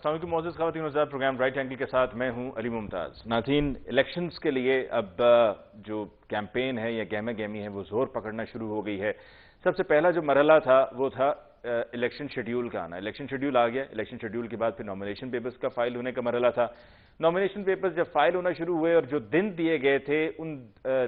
السلام علیکم معزز خواتین و پروگرام رائٹ اینگل کے ساتھ میں ہوں علی ممتاز۔ ناظرین، الیکشنز کے لیے اب جو کیمپین ہے یا گہمہ گہمی ہے وہ زور پکڑنا شروع ہو گئی ہے۔ سب سے پہلا جو مرحلہ تھا وہ تھا الیکشن شیڈیول کا آنا۔ الیکشن شیڈیول آ گیا، الیکشن شیڈیول کے بعد پھر نامینیشن پیپرز کا فائل ہونے کا مرحلہ تھا۔ نامینیشن پیپرز جب فائل ہونا شروع ہوئے اور جو دن دیے گئے تھے ان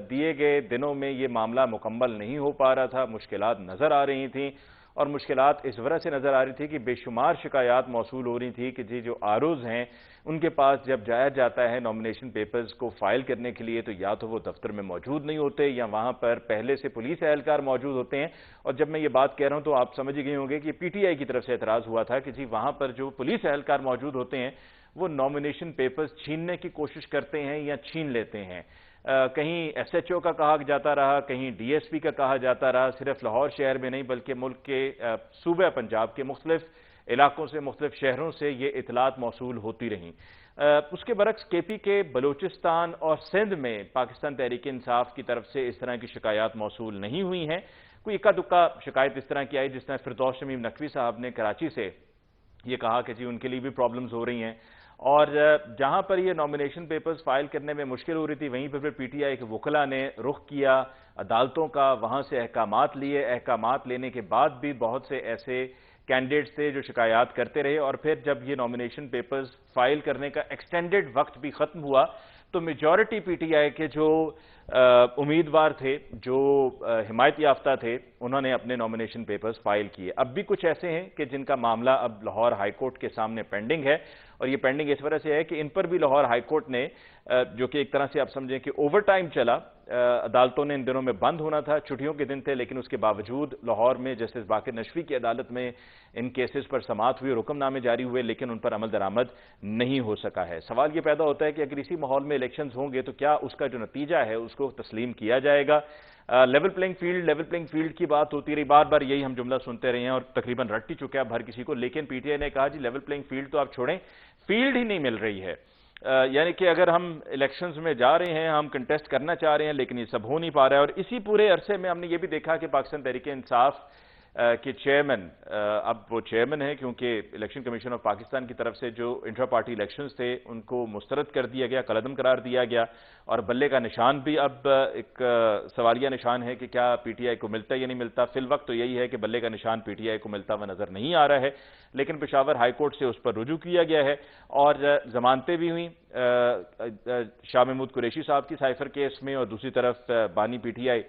دیے گئے دنوں میں یہ معاملہ مکمل نہیں ہو پا رہا تھا، مشکلات نظر آ رہی تھیں، اور مشکلات اس وجہ سے نظر آ رہی تھی کہ بے شمار شکایات موصول ہو رہی تھی کہ جو آروز ہیں ان کے پاس جب جایا جاتا ہے نامینیشن پیپرز کو فائل کرنے کے لیے تو یا تو وہ دفتر میں موجود نہیں ہوتے یا وہاں پر پہلے سے پولیس اہلکار موجود ہوتے ہیں۔ اور جب میں یہ بات کہہ رہا ہوں تو آپ سمجھ گئے ہوں گے کہ پی ٹی آئی کی طرف سے اعتراض ہوا تھا کہ وہاں پر جو پولیس اہلکار موجود ہوتے ہیں وہ نامینیشن پیپرز چھیننے کی کوشش کرتے ہیں یا چھین لیتے ہیں۔ کہیں ایس ایچ او کا کہا جاتا رہا، کہیں ڈی ایس پی کا کہا جاتا رہا، صرف لاہور شہر میں نہیں بلکہ ملک کے صوبہ پنجاب کے مختلف علاقوں سے، مختلف شہروں سے یہ اطلاعات موصول ہوتی رہیں۔ اس کے برعکس کے پی کے بلوچستان اور سندھ میں پاکستان تحریک انصاف کی طرف سے اس طرح کی شکایات موصول نہیں ہوئی ہیں۔ کوئی اکا دکا شکایت اس طرح کی آئی، جس طرح فردوس شمیم نقوی صاحب نے کراچی سے یہ کہا کہ ان کے لیے بھی پرابلمز ہو رہی ہیں، اور جہاں پر یہ نامینیشن پیپرز فائل کرنے میں مشکل ہو رہی تھی وہیں پر پھر پی ٹی آئی کے وکلاء نے رخ کیا عدالتوں کا، وہاں سے احکامات لیے۔ احکامات لینے کے بعد بھی بہت سے ایسے کینڈیڈیٹس تھے جو شکایات کرتے رہے، اور پھر جب یہ نامینیشن پیپرز فائل کرنے کا ایکسٹینڈڈ وقت بھی ختم ہوا تو میجورٹی پی ٹی آئی کے جو امیدوار تھے، جو حمایت یافتہ تھے، انہوں نے اپنے نامینیشن پیپرز فائل کیے۔ اب بھی کچھ ایسے ہیں کہ جن کا معاملہ اب لاہور ہائی کورٹ کے سامنے پینڈنگ ہے، اور یہ پینڈنگ اس وجہ سے ہے کہ ان پر بھی لاہور ہائی کورٹ نے، جو کہ ایک طرح سے آپ سمجھیں کہ اوور ٹائم چلا، عدالتوں نے ان دنوں میں بند ہونا تھا، چھٹیوں کے دن تھے، لیکن اس کے باوجود لاہور میں جسٹس باقر نشوی کی عدالت میں ان کیسز پر سماعت ہوئی اور حکم نامے جاری ہوئے، لیکن ان پر عمل درآمد نہیں ہو سکا ہے۔ سوال یہ پیدا ہوتا ہے کہ اگر اسی ماحول میں الیکشنز ہوں گے تو کیا اس کا جو نتیجہ ہے اس کو تسلیم کیا جائے گا؟ لیول پلینگ فیلڈ کی بات ہوتی رہی، بار بار یہی ہم جملہ سنتے رہے ہیں اور تقریباً رٹ ہی چکے اب ہر کسی کو، لیکن پی ٹی آئی نے کہا لیول پلینگ فیلڈ تو آپ چھوڑیں، فیلڈ ہی نہیں مل رہی ہے۔ یعنی کہ اگر ہم الیکشنز میں جا رہے ہیں، ہم کنٹیسٹ کرنا چاہ رہے ہیں، لیکن یہ سب ہو نہیں پا رہا ہے۔ اور اسی پورے عرصے میں ہم نے یہ بھی دیکھا کہ پاکستان تحریک انصاف کے چیئرمین، اب وہ چیئرمین ہیں کیونکہ الیکشن کمیشن آف پاکستان کی طرف سے جو انٹرا پارٹی الیکشنز تھے ان کو مسترد کر دیا گیا، قلعدم قرار دیا گیا، اور بلے کا نشان بھی اب ایک سوالیہ نشان ہے کہ کیا پی ٹی آئی کو ملتا ہے یا نہیں ملتا۔ فی الوقت تو یہی ہے کہ بلے کا نشان پی ٹی آئی کو ملتا ہوا نظر نہیں آ رہا ہے، لیکن پشاور ہائی کورٹ سے اس پر رجوع کیا گیا ہے اور ضمانتیں بھی ہوئیں شاہ محمود قریشی صاحب کی سائفر کیس میں، اور دوسری طرف بانی پی ٹی آئی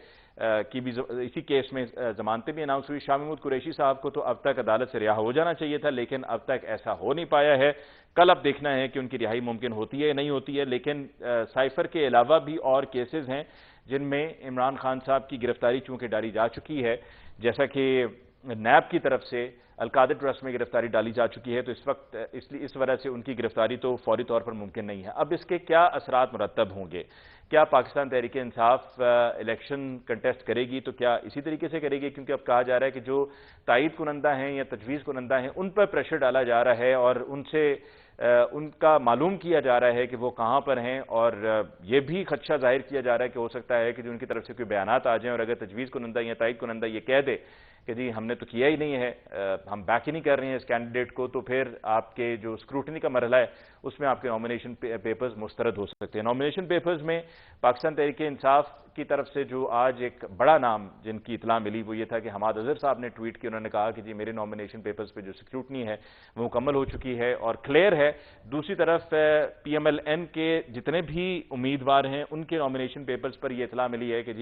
کی بھی اسی کیس میں ضمانتیں بھی اناؤنس ہوئی۔ شاہ محمود قریشی صاحب کو تو اب تک عدالت سے رہا ہو جانا چاہیے تھا، لیکن اب تک ایسا ہو نہیں پایا ہے۔ کل اب دیکھنا ہے کہ ان کی رہائی ممکن ہوتی ہے یا نہیں ہوتی ہے، لیکن سائفر کے علاوہ بھی اور کیسز ہیں جن میں عمران خان صاحب کی گرفتاری چونکہ ڈالی جا چکی ہے، جیسا کہ نیب کی طرف سے القادر ٹرسٹ میں گرفتاری ڈالی جا چکی ہے، تو اس وقت اس وجہ سے ان کی گرفتاری تو فوری طور پر ممکن نہیں ہے۔ اب اس کے کیا اثرات مرتب ہوں گے؟ کیا پاکستان تحریک انصاف الیکشن کنٹیسٹ کرے گی تو کیا اسی طریقے سے کرے گی؟ کیونکہ اب کہا جا رہا ہے کہ جو تائید کنندہ ہیں یا تجویز کنندہ ہیں ان پر پریشر ڈالا جا رہا ہے، اور ان کا معلوم کیا جا رہا ہے کہ وہ کہاں پر ہیں، اور یہ بھی خدشہ ظاہر کیا جا رہا ہے کہ ہو سکتا ہے کہ جو ان کی طرف سے کوئی بیانات آ جائیں، اور اگر تجویز کنندہ یا تائید کنندہ یہ کہہ دے کہ ہم نے تو کیا ہی نہیں ہے، ہم بیک ہی نہیں کر رہے ہیں اس کینڈیڈیٹ کو، تو پھر آپ کے جو اسکروٹنی کا مرحلہ ہے اس میں آپ کے نامینیشن پیپرز مسترد ہو سکتے ہیں۔ نامینیشن پیپرز میں پاکستان تحریک انصاف کی طرف سے جو آج ایک بڑا نام جن کی اطلاع ملی وہ یہ تھا کہ حماد اظہر صاحب نے ٹویٹ کی، انہوں نے کہا کہ میرے نامینیشن پیپرز پہ جو اسکروٹنی ہے وہ مکمل ہو چکی ہے اور کلیئر ہے۔ دوسری طرف پی ایم ایل این کے جتنے بھی امیدوار ہیں ان کے نامینیشن پیپرز پر یہ اطلاع ملی ہے کہ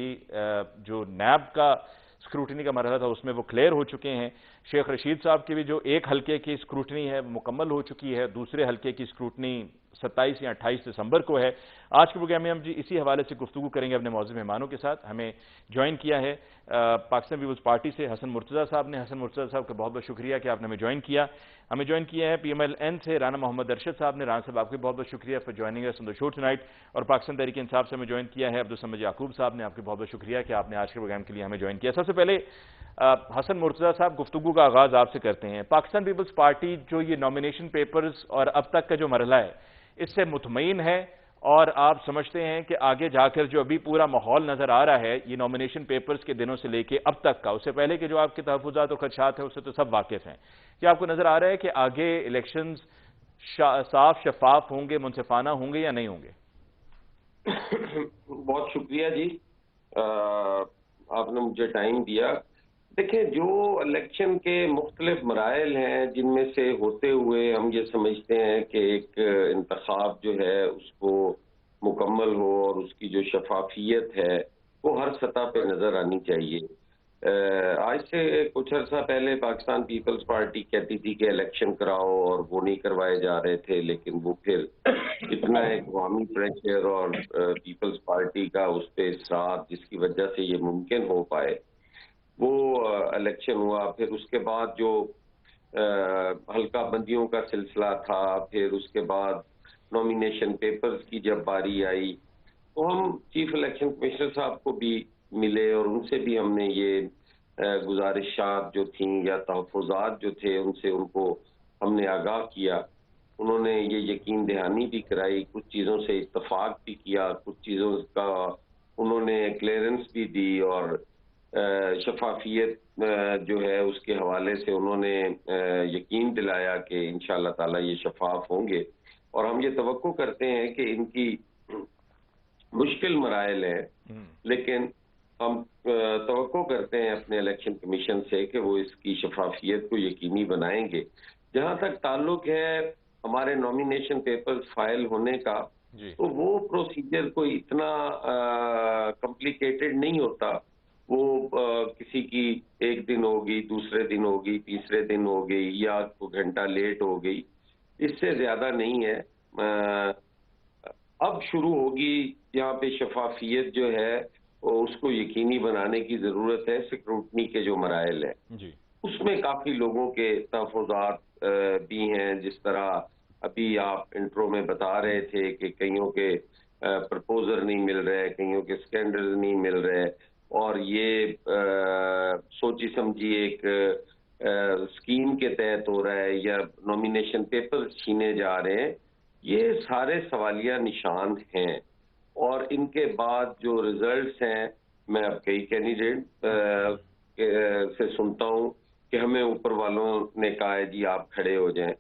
جو نیب کا اسکروٹنی کا مرحلہ تھا اس میں وہ کلیئر ہو چکے ہیں۔ شیخ رشید صاحب کی بھی جو ایک حلقے کی اسکروٹنی ہے وہ مکمل ہو چکی ہے، دوسرے حلقے کی اسکروٹنی 27 یا 28 دسمبر کو ہے۔ آج کے پروگرام میں ہم اسی حوالے سے گفتگو کریں گے اپنے معزز مہمانوں کے ساتھ۔ ہمیں جوائن کیا ہے پاکستان پیپلز پارٹی سے حسن مرتضیٰ صاحب نے۔ حسن مرتضیٰ صاحب کا بہت بہت شکریہ کہ آپ نے ہمیں جوائن کیا۔ ہمیں جوائن کیا ہے پی ایم ایل این سے رانا محمد ارشد صاحب نے۔ رانا صاحب آپ کے بہت بہت شکریہ for joining us on the show tonight. اور پاکستان تحریک انصاف سے ہمیں جوائن کیا ہے عبدالصمد یعقوب صاحب نے۔ آپ کے بہت بہت شکریہ کہ آپ نے آج کے پروگرام کے لیے ہمیں جوائن کیا۔ سب سے پہلے حسن مرتضیٰ صاحب، گفتگو کا آغاز آپ سے کرتے ہیں۔ پاکستان پیپلز پارٹی جو یہ نامینیشن پیپرز اور اب تک کا جو مرحلہ ہے اس سے مطمئن ہے، اور آپ سمجھتے ہیں کہ آگے جا کر جو ابھی پورا ماحول نظر آ رہا ہے یہ نامینیشن پیپرز کے دنوں سے لے کے اب تک کا، اس سے پہلے کے جو آپ کے تحفظات اور خدشات ہیں اس سے تو سب واقف ہیں، کیا آپ کو نظر آ رہا ہے کہ آگے الیکشنز صاف شفاف ہوں گے، منصفانہ ہوں گے یا نہیں ہوں گے؟ بہت شکریہ جی، آپ نے مجھے ٹائم دیا۔ دیکھیں، جو الیکشن کے مختلف مراحل ہیں جن میں سے ہوتے ہوئے ہم یہ سمجھتے ہیں کہ ایک انتخاب جو ہے اس کو مکمل ہو اور اس کی جو شفافیت ہے وہ ہر سطح پہ نظر آنی چاہیے۔ آج سے کچھ عرصہ پہلے پاکستان پیپلز پارٹی کہتی تھی کہ الیکشن کراؤ، اور وہ نہیں کروائے جا رہے تھے، لیکن وہ پھر اتنا ایک عوامی پریشر اور پیپلز پارٹی کا اس پہ اصرار جس کی وجہ سے یہ ممکن ہو پائے، وہ الیکشن ہوا۔ پھر اس کے بعد جو حلقہ بندیوں کا سلسلہ تھا، پھر اس کے بعد نومینیشن پیپرز کی جب باری آئی تو ہم چیف الیکشن کمشنر صاحب کو بھی ملے اور ان سے بھی ہم نے یہ گزارشات جو تھیں یا تحفظات جو تھے ان کو ہم نے آگاہ کیا۔ انہوں نے یہ یقین دہانی بھی کرائی، کچھ چیزوں سے اتفاق بھی کیا، کچھ چیزوں کا انہوں نے کلیئرنس بھی دی، اور شفافیت جو ہے اس کے حوالے سے انہوں نے یقین دلایا کہ انشاءاللہ تعالی یہ شفاف ہوں گے۔ اور ہم یہ توقع کرتے ہیں کہ ان کی مشکل مراحل ہیں، لیکن ہم توقع کرتے ہیں اپنے الیکشن کمیشن سے کہ وہ اس کی شفافیت کو یقینی بنائیں گے۔ جہاں تک تعلق ہے ہمارے نومینیشن پیپرز فائل ہونے کا، تو وہ پروسیجر کوئی اتنا کمپلیکیٹڈ نہیں ہوتا۔ وہ کسی کی ایک دن ہوگی، دوسرے دن ہوگی، تیسرے دن ہو گئی، یا کوئی گھنٹہ لیٹ ہو گئی، اس سے زیادہ نہیں ہے۔ اب شروع ہوگی یہاں پہ شفافیت جو ہے اس کو یقینی بنانے کی ضرورت ہے۔ سیکروٹنی کے جو مراحل ہیں اس میں کافی لوگوں کے تحفظات بھی ہیں، جس طرح ابھی آپ انٹرو میں بتا رہے تھے کہ کئیوں کے پرپوزر نہیں مل رہے، کئیوں کے سکینڈل نہیں مل رہے، اور یہ سوچی سمجھی ایک اسکیم کے تحت ہو رہا ہے، یا نومینیشن پیپر چھینے جا رہے ہیں۔ یہ سارے سوالیہ نشان ہیں، اور ان کے بعد جو ریزلٹس ہیں، میں اب کئی کینڈیڈیٹ سے سنتا ہوں کہ ہمیں اوپر والوں نے کہا ہے جی آپ کھڑے ہو جائیں۔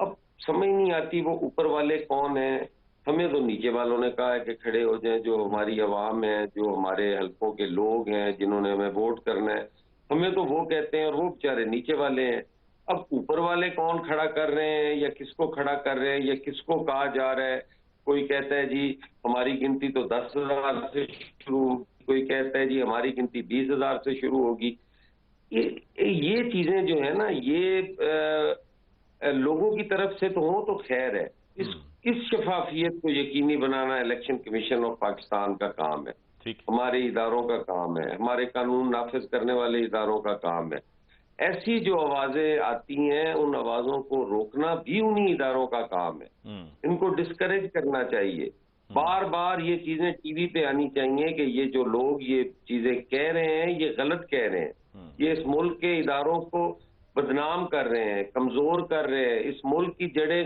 اب سمجھ نہیں آتی وہ اوپر والے کون ہیں۔ ہمیں تو نیچے والوں نے کہا ہے کہ کھڑے ہو جائیں، جو ہماری عوام ہے، جو ہمارے حلقوں کے لوگ ہیں جنہوں نے ہمیں ووٹ کرنا ہے، ہمیں تو وہ کہتے ہیں، اور وہ بیچارے نیچے والے ہیں۔ اب اوپر والے کون کھڑا کر رہے ہیں، یا کس کو کھڑا کر رہے ہیں، یا کس کو کہا جا رہا ہے۔ کوئی کہتا ہے جی ہماری گنتی تو 10,000 سے شروع ہوگی، کوئی کہتا ہے جی ہماری گنتی 20,000 سے شروع ہوگی۔ یہ چیزیں جو ہے نا، یہ لوگوں کی طرف سے تو ہوں تو خیر ہے۔ اس شفافیت کو یقینی بنانا الیکشن کمیشن آف پاکستان کا کام ہے، ہمارے اداروں کا کام ہے، ہمارے قانون نافذ کرنے والے اداروں کا کام ہے۔ ایسی جو آوازیں آتی ہیں ان آوازوں کو روکنا بھی انہی اداروں کا کام ہے۔ ان کو ڈسکریج کرنا چاہیے۔ بار بار یہ چیزیں ٹی وی پہ آنی چاہیے کہ یہ جو لوگ یہ چیزیں کہہ رہے ہیں یہ غلط کہہ رہے ہیں، یہ اس ملک کے اداروں کو بدنام کر رہے ہیں، کمزور کر رہے ہیں، اس ملک کی جڑیں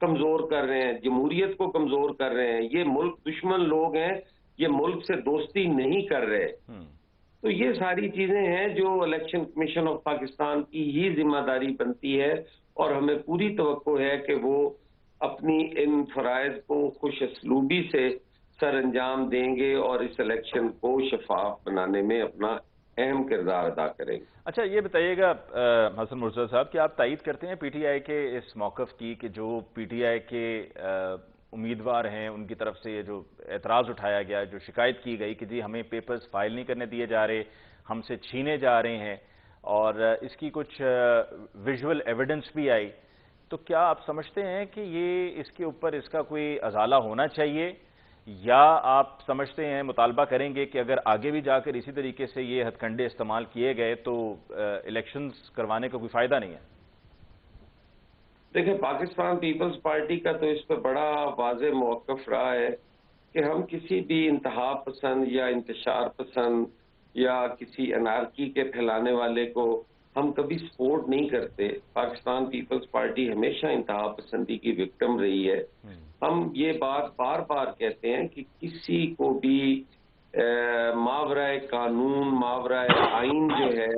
کمزور کر رہے ہیں، جمہوریت کو کمزور کر رہے ہیں۔ یہ ملک دشمن لوگ ہیں، یہ ملک سے دوستی نہیں کر رہے۔ تو یہ ساری چیزیں ہیں جو الیکشن کمیشن آف پاکستان کی ہی ذمہ داری بنتی ہے، اور ہمیں پوری توقع ہے کہ وہ اپنی ان فرائض کو خوش اسلوبی سے سر انجام دیں گے اور اس الیکشن کو شفاف بنانے میں اپنا اہم کردار ادا کریں گے۔ اچھا یہ بتائیے گا حسن مرتضیٰ صاحب کہ آپ تائید کرتے ہیں پی ٹی آئی کے اس موقف کی کہ جو پی ٹی آئی کے امیدوار ہیں ان کی طرف سے یہ جو اعتراض اٹھایا گیا، جو شکایت کی گئی کہ جی ہمیں پیپرز فائل نہیں کرنے دیے جا رہے، ہم سے چھینے جا رہے ہیں، اور اس کی کچھ ویژول ایویڈنس بھی آئی، تو کیا آپ سمجھتے ہیں کہ یہ اس کے اوپر اس کا کوئی ازالہ ہونا چاہیے، یا آپ سمجھتے ہیں مطالبہ کریں گے کہ اگر آگے بھی جا کر اسی طریقے سے یہ ہتھ کنڈے استعمال کیے گئے تو الیکشنز کروانے کا کوئی فائدہ نہیں ہے؟ دیکھیں، پاکستان پیپلز پارٹی کا تو اس پہ بڑا واضح موقف رہا ہے کہ ہم کسی بھی انتہا پسند یا انتشار پسند یا کسی انارکی کے پھیلانے والے کو ہم کبھی سپورٹ نہیں کرتے۔ پاکستان پیپلز پارٹی ہمیشہ انتہا پسندی کی وکٹم رہی ہے۔ ہم یہ بات بار بار کہتے ہیں کہ کسی کو بھی ماورائے قانون، ماورائے آئین جو ہے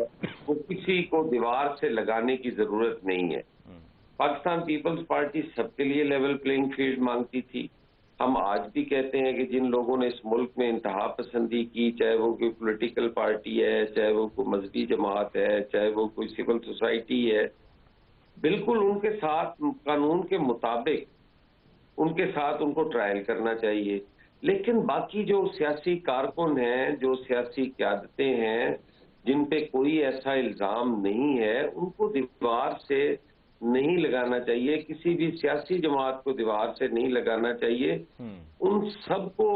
وہ کسی کو دیوار سے لگانے کی ضرورت نہیں ہے۔ پاکستان پیپلز پارٹی سب کے لیے لیول پلینگ فیلڈ مانگتی تھی. ہم آج بھی کہتے ہیں کہ جن لوگوں نے اس ملک میں انتہا پسندی کی، چاہے وہ کوئی پولیٹیکل پارٹی ہے، چاہے وہ کوئی مذہبی جماعت ہے، چاہے وہ کوئی سول سوسائٹی ہے، بالکل ان کے ساتھ قانون کے مطابق ان کے ساتھ ان کو ٹرائل کرنا چاہیے. لیکن باقی جو سیاسی کارکن ہیں، جو سیاسی قیادتیں ہیں، جن پہ کوئی ایسا الزام نہیں ہے، ان کو دیوار سے نہیں لگانا چاہیے، کسی بھی سیاسی جماعت کو دیوار سے نہیں لگانا چاہیے. ان سب کو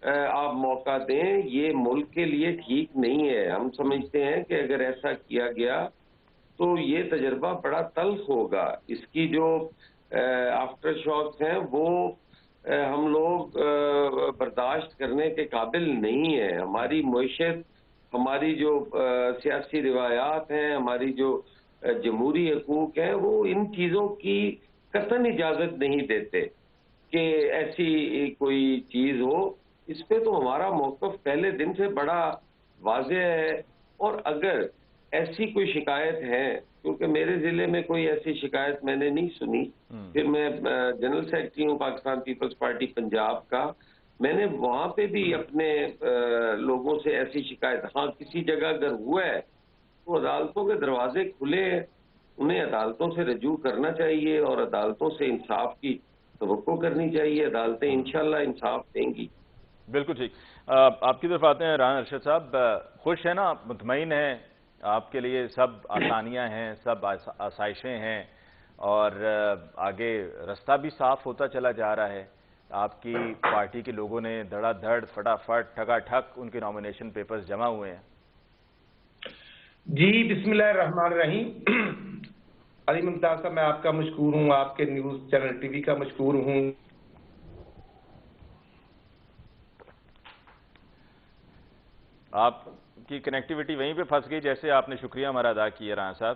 آپ موقع دیں. یہ ملک کے لیے ٹھیک نہیں ہے. ہم سمجھتے ہیں کہ اگر ایسا کیا گیا تو یہ تجربہ بڑا تلخ ہوگا. اس کی جو آفٹر شاکس ہیں وہ ہم لوگ برداشت کرنے کے قابل نہیں ہیں. ہماری معیشت، ہماری جو سیاسی روایات ہیں، ہماری جو جمہوری حقوق ہیں، وہ ان چیزوں کی قطعاً اجازت نہیں دیتے کہ ایسی کوئی چیز ہو. اس پہ تو ہمارا موقف پہلے دن سے بڑا واضح ہے. اور اگر ایسی کوئی شکایت ہے، کیونکہ میرے ضلع میں کوئی ایسی شکایت میں نے نہیں سنی، پھر میں جنرل سیکرٹری ہوں پاکستان پیپلز پارٹی پنجاب کا، میں نے وہاں پہ بھی اپنے لوگوں سے ایسی شکایت، ہاں کسی جگہ اگر ہوا ہے تو عدالتوں کے دروازے کھلے ہیں، انہیں عدالتوں سے رجوع کرنا چاہیے اور عدالتوں سے انصاف کی توقع کرنی چاہیے. عدالتیں انشاءاللہ انصاف دیں گی. بالکل ٹھیک. آپ کی طرف آتے ہیں رانا ارشد صاحب. خوش ہیں نا، مطمئن ہیں؟ آپ کے لیے سب آسانیاں ہیں، سب آسائشیں ہیں، اور آگے رستہ بھی صاف ہوتا چلا جا رہا ہے. آپ کی پارٹی کے لوگوں نے دھڑا دھڑ فٹافٹ ٹھگا ٹھک ان کے نامینیشن پیپرز جمع ہوئے ہیں. جی بسم اللہ الرحمن الرحیم. علی ممتاز صاحب، میں آپ کا مشکور ہوں، آپ کے نیوز چینل ٹی وی کا مشکور ہوں. آپ کی کنیکٹیوٹی وہیں پہ پھنس گئی جیسے آپ نے شکریہ ہمارا ادا کیا رانا صاحب.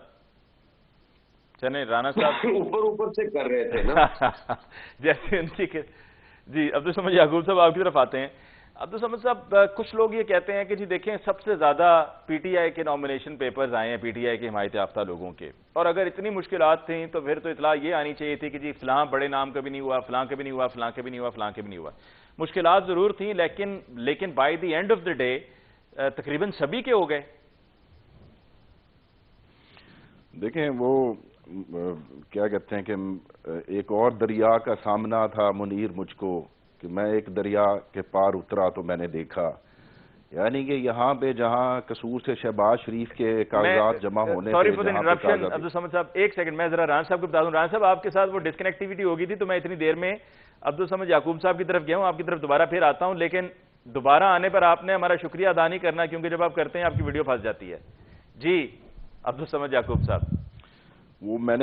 چلیں رانا صاحب اوپر سے کر رہے تھے نا جیسے ان کی جی عبدالصمد یعقوب صاحب آپ کی طرف آتے ہیں. عبدالصمد صاحب، کچھ لوگ یہ کہتے ہیں کہ جی دیکھیں سب سے زیادہ پی ٹی آئی کے نامینیشن پیپرز آئے ہیں پی ٹی آئی کے حمایت یافتہ لوگوں کے، اور اگر اتنی مشکلات تھیں تو پھر تو اطلاع یہ آنی چاہیے تھی کہ جی فلاں بڑے نام کا بھی نہیں ہوا، فلاں کا بھی نہیں ہوا، فلاں کا بھی نہیں ہوا، فلاں کا بھی نہیں ہوا. مشکلات ضرور تھیں لیکن by the end of the day تقریباً سبھی کے ہو گئے. دیکھیں وہ کیا کہتے ہیں کہ ایک اور دریا کا سامنا تھا منیر مجھ کو، کہ میں ایک دریا کے پار اترا تو میں نے دیکھا. یعنی کہ یہاں پہ جہاں قصور سے شہباز شریف کے کاغذات جمع ہونے sorry for the interruption Abdul Samad صاحب، ایک سیکنڈ میں ذرا رانا صاحب کو بتا دوں. رانا صاحب آپ کے ساتھ وہ ڈسکنیکٹیوٹی ہو گئی تھی تو میں اتنی دیر میں عبدالصمد یعقوب صاحب کی طرف گیا ہوں، آپ کی طرف دوبارہ پھر آتا ہوں، لیکن دوبارہ آنے پر آپ نے ہمارا شکریہ ادا نہیں کرنا کیونکہ جب آپ کرتے ہیں آپ کی ویڈیو پھنس جاتی ہے. جی عبدالصمد یعقوب صاحب. وہ میں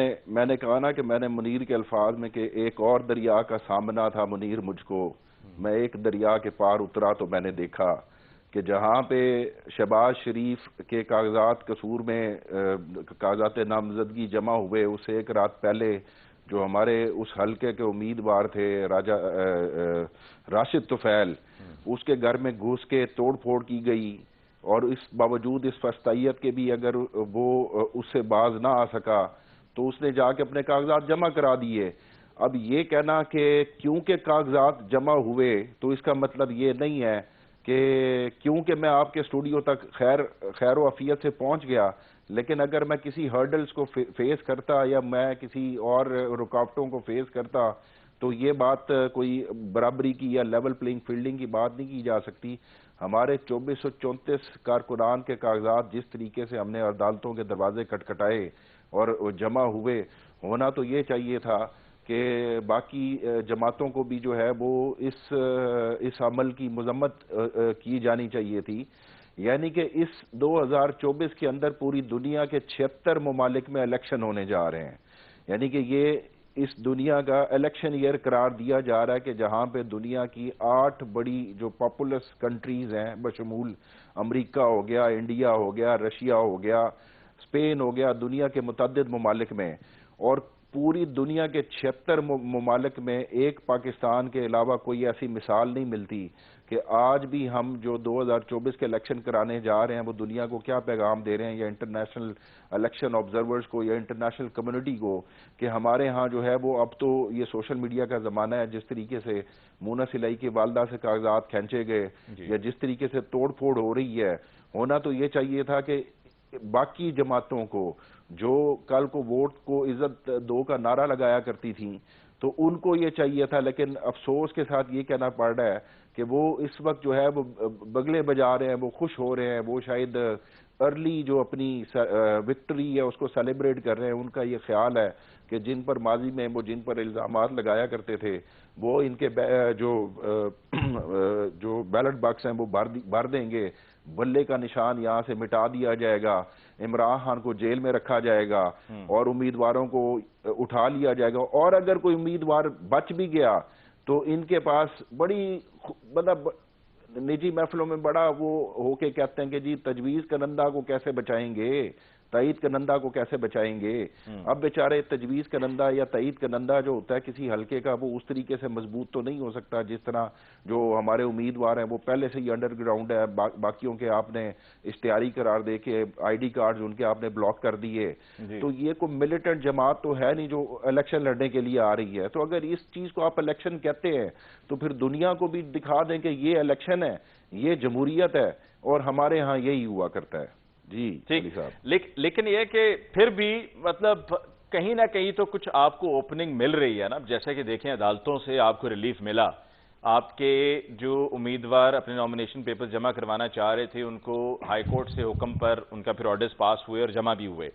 نے کہا نا کہ میں نے منیر کے الفاظ میں کہ ایک اور دریا کا سامنا تھا منیر مجھ کو، میں ایک دریا کے پار اترا تو میں نے دیکھا کہ جہاں پہ شہباز شریف کے کاغذات قصور میں کاغذات نامزدگی جمع ہوئے، اس سے ایک رات پہلے جو ہمارے اس حلقے کے امیدوار تھے راشد طفیل، اس کے گھر میں گھس کے توڑ پھوڑ کی گئی، اور اس باوجود اس فستائیت کے بھی اگر وہ اس سے باز نہ آ سکا تو اس نے جا کے اپنے کاغذات جمع کرا دیے. اب یہ کہنا کہ کیونکہ کاغذات جمع ہوئے تو اس کا مطلب یہ نہیں ہے کہ کیونکہ میں آپ کے اسٹوڈیو تک خیر و عافیت سے پہنچ گیا، لیکن اگر میں کسی ہرڈلز کو فیس کرتا یا میں کسی اور رکاوٹوں کو فیس کرتا تو یہ بات کوئی برابری کی یا لیول پلینگ فیلڈنگ کی بات نہیں کی جا سکتی. ہمارے 2434 کارکنان کے کاغذات جس طریقے سے ہم نے عدالتوں کے دروازے کٹکھٹائے اور جمع ہوئے، ہونا تو یہ چاہیے تھا کہ باقی جماعتوں کو بھی جو ہے وہ اس عمل کی مذمت کی جانی چاہیے تھی. یعنی کہ اس 2024 کے اندر پوری دنیا کے 76 ممالک میں الیکشن ہونے جا رہے ہیں. یعنی کہ یہ اس دنیا کا الیکشن ایئر قرار دیا جا رہا ہے کہ جہاں پہ دنیا کی 8 بڑی جو پاپولس کنٹریز ہیں بشمول امریکہ ہو گیا، انڈیا ہو گیا، رشیا ہو گیا، اسپین ہو گیا، دنیا کے متعدد ممالک میں، اور پوری دنیا کے 76 ممالک میں ایک پاکستان کے علاوہ کوئی ایسی مثال نہیں ملتی کہ آج بھی ہم جو 2024 کے الیکشن کرانے جا رہے ہیں وہ دنیا کو کیا پیغام دے رہے ہیں، یا انٹرنیشنل الیکشن آبزرورز کو یا انٹرنیشنل کمیونٹی کو، کہ ہمارے ہاں جو ہے وہ اب تو یہ سوشل میڈیا کا زمانہ ہے. جس طریقے سے مونس الہی کی والدہ سے کاغذات کھینچے گئے یا جس طریقے سے توڑ پھوڑ ہو رہی ہے، ہونا تو یہ چاہیے تھا کہ باقی جماعتوں کو جو کل کو ووٹ کو عزت دو کا نعرہ لگایا کرتی تھیں تو ان کو یہ چاہیے تھا. لیکن افسوس کے ساتھ یہ کہنا پڑ رہا ہے کہ وہ اس وقت جو ہے وہ بگلے بجا رہے ہیں، وہ خوش ہو رہے ہیں، وہ شاید ارلی جو اپنی وکٹری ہے اس کو سیلیبریٹ کر رہے ہیں. ان کا یہ خیال ہے کہ جن پر ماضی میں وہ جن پر الزامات لگایا کرتے تھے وہ ان کے جو بیلٹ باکس ہیں وہ بھر دیں گے، بلے کا نشان یہاں سے مٹا دیا جائے گا، عمران خان کو جیل میں رکھا جائے گا اور امیدواروں کو اٹھا لیا جائے گا. اور اگر کوئی امیدوار بچ بھی گیا تو ان کے پاس بڑی مطلب نجی محفلوں میں بڑا وہ ہو کے کہتے ہیں کہ جی تجویز کنندہ کو کیسے بچائیں گے، تائید کنندہ کو کیسے بچائیں گے. اب بیچارے تجویز کنندہ یا تائید کنندہ جو ہوتا ہے کسی حلقے کا، وہ اس طریقے سے مضبوط تو نہیں ہو سکتا جس طرح جو ہمارے امیدوار ہیں وہ پہلے سے ہی انڈر گراؤنڈ ہے. باقیوں کے آپ نے اشتہاری قرار دے کے آئی ڈی کارڈز ان کے آپ نے بلاک کر دیے. تو یہ کوئی ملیٹنٹ جماعت تو ہے نہیں جو الیکشن لڑنے کے لیے آ رہی ہے. تو اگر اس چیز کو آپ الیکشن کہتے ہیں تو پھر دنیا کو بھی دکھا دیں کہ یہ الیکشن ہے، یہ جمہوریت ہے اور ہمارے ہاں یہی ہوا کرتا ہے. جی ٹھیک. لیکن یہ کہ پھر بھی مطلب کہیں نہ کہیں تو کچھ آپ کو اوپننگ مل رہی ہے نا. جیسا کہ دیکھیں عدالتوں سے آپ کو ریلیف ملا، آپ کے جو امیدوار اپنے نامینیشن پیپر جمع کروانا چاہ رہے تھے ان کو ہائی کورٹ سے حکم پر ان کا پھر آرڈرز پاس ہوئے اور جمع بھی ہوئے.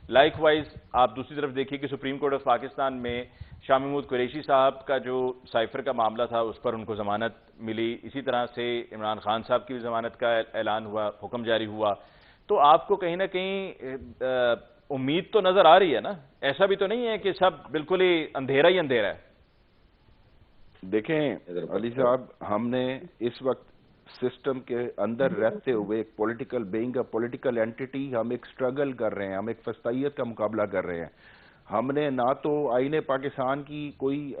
لائک وائز آپ دوسری طرف دیکھیے کہ سپریم کورٹ آف پاکستان میں شاہ محمود قریشی صاحب کا جو سائفر کا معاملہ تھا اس پر ان کو ضمانت ملی. اسی طرح سے عمران خان صاحب کی بھی ضمانت کا اعلان ہوا، حکم جاری ہوا. تو آپ کو کہیں نہ کہیں امید تو نظر آ رہی ہے نا؟ ایسا بھی تو نہیں ہے کہ سب بالکل ہی اندھیرا ہے. دیکھیں علی صاحب، ہم نے اس وقت سسٹم کے اندر رہتے ہوئے ایک political being a political entity ہم ایک سٹرگل کر رہے ہیں، ہم ایک فسطائیت کا مقابلہ کر رہے ہیں. ہم نے نہ تو آئین پاکستان کی کوئی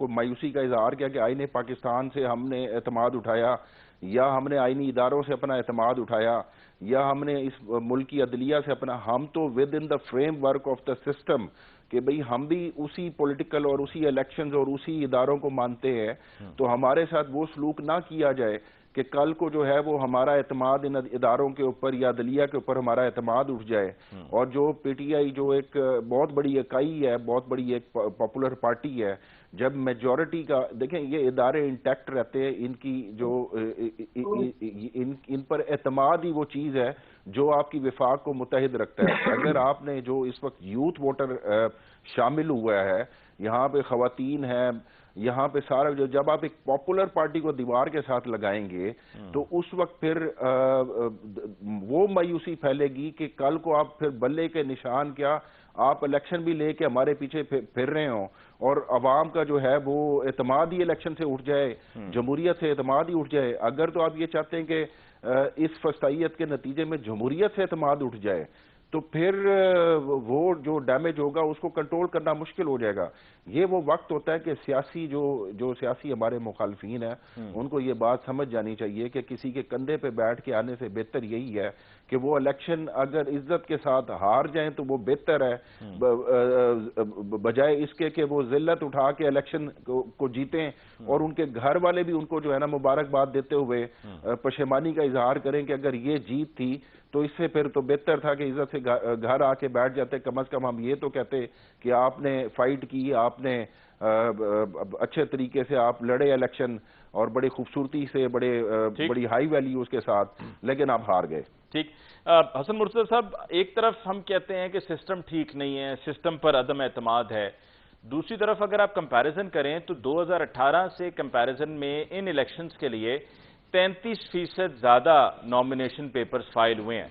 مایوسی کا اظہار کیا کہ آئین پاکستان سے ہم نے اعتماد اٹھایا، یا ہم نے آئینی اداروں سے اپنا اعتماد اٹھایا، یا ہم نے اس ملک کی عدلیہ سے اپنا. ہم تو with in the frame work of the system کہ بھئی ہم بھی اسی پولیٹیکل اور اسی الیکشنز اور اسی اداروں کو مانتے ہیں. تو ہمارے ساتھ وہ سلوک نہ کیا جائے کہ کل کو جو ہے وہ ہمارا اعتماد ان اداروں کے اوپر یا عدلیہ کے اوپر ہمارا اعتماد اٹھ جائے. اور جو پی ٹی آئی جو ایک بہت بڑی اکائی ہے، بہت بڑی ایک پاپولر پارٹی ہے، جب میجورٹی کا دیکھیں یہ ادارے انٹیکٹ رہتے ہیں، ان کی جو ان پر اعتماد ہی وہ چیز ہے جو آپ کی وفاق کو متحد رکھتا ہے. اگر آپ نے جو اس وقت یوتھ ووٹر شامل ہوا ہے، یہاں پہ خواتین ہیں، یہاں پہ سارا جب آپ ایک پاپولر پارٹی کو دیوار کے ساتھ لگائیں گے تو اس وقت پھر وہ مایوسی پھیلے گی کہ کل کو آپ پھر بلے کے نشان کیا، آپ الیکشن بھی لے کے ہمارے پیچھے پھر رہے ہوں اور عوام کا جو ہے وہ اعتماد ہی الیکشن سے اٹھ جائے، جمہوریت سے اعتماد ہی اٹھ جائے. اگر تو آپ یہ چاہتے ہیں کہ اس فسطائیت کے نتیجے میں جمہوریت سے اعتماد اٹھ جائے تو پھر وہ جو ڈیمیج ہوگا اس کو کنٹرول کرنا مشکل ہو جائے گا. یہ وہ وقت ہوتا ہے کہ سیاسی جو سیاسی ہمارے مخالفین ہیں ان کو یہ بات سمجھ جانی چاہیے کہ کسی کے کندھے پہ بیٹھ کے آنے سے بہتر یہی ہے کہ وہ الیکشن اگر عزت کے ساتھ ہار جائیں تو وہ بہتر ہے، بجائے اس کے کہ وہ ذلت اٹھا کے الیکشن کو جیتیں اور ان کے گھر والے بھی ان کو جو ہے نا مبارکباد دیتے ہوئے پشیمانی کا اظہار کریں کہ اگر یہ جیت تھی تو اس سے پھر تو بہتر تھا کہ عزت سے گھر آ کے بیٹھ جاتے. کم از کم ہم یہ تو کہتے کہ آپ نے فائٹ کی، آپ نے اچھے طریقے سے آپ لڑے الیکشن اور بڑی خوبصورتی سے بڑی ہائی ویلیوز کے ساتھ، لیکن آپ ہار گئے. ٹھیک. حسن مرتضی صاحب، ایک طرف ہم کہتے ہیں کہ سسٹم ٹھیک نہیں ہے، سسٹم پر عدم اعتماد ہے. دوسری طرف اگر آپ کمپیریزن کریں تو 2018 سے کمپیریزن میں ان الیکشنز کے لیے 33% زیادہ نامینیشن پیپرز فائل ہوئے ہیں.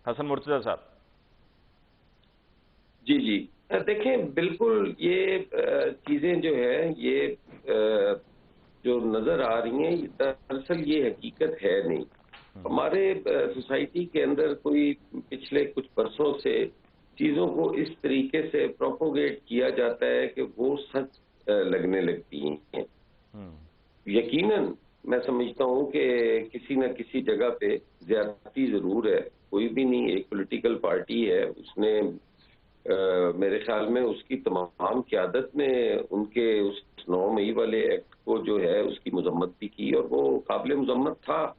حسن مرتضی صاحب. جی دیکھیں بالکل یہ چیزیں جو ہیں یہ جو نظر آ رہی ہیں دراصل یہ حقیقت ہے نہیں. ہمارے سوسائٹی کے اندر کوئی پچھلے کچھ برسوں سے چیزوں کو اس طریقے سے پروپوگیٹ کیا جاتا ہے کہ وہ سچ لگنے لگتی ہیں. یقیناً میں سمجھتا ہوں کہ کسی نہ کسی جگہ پہ زیادتی ضرور ہے. کوئی بھی نہیں، ایک پولیٹیکل پارٹی ہے، اس نے میرے خیال میں اس کی تمام قیادت نے ان کے اس 9 مئی والے ایکٹ کو جو ہے اس کی مذمت بھی کی، اور وہ قابل مذمت تھا.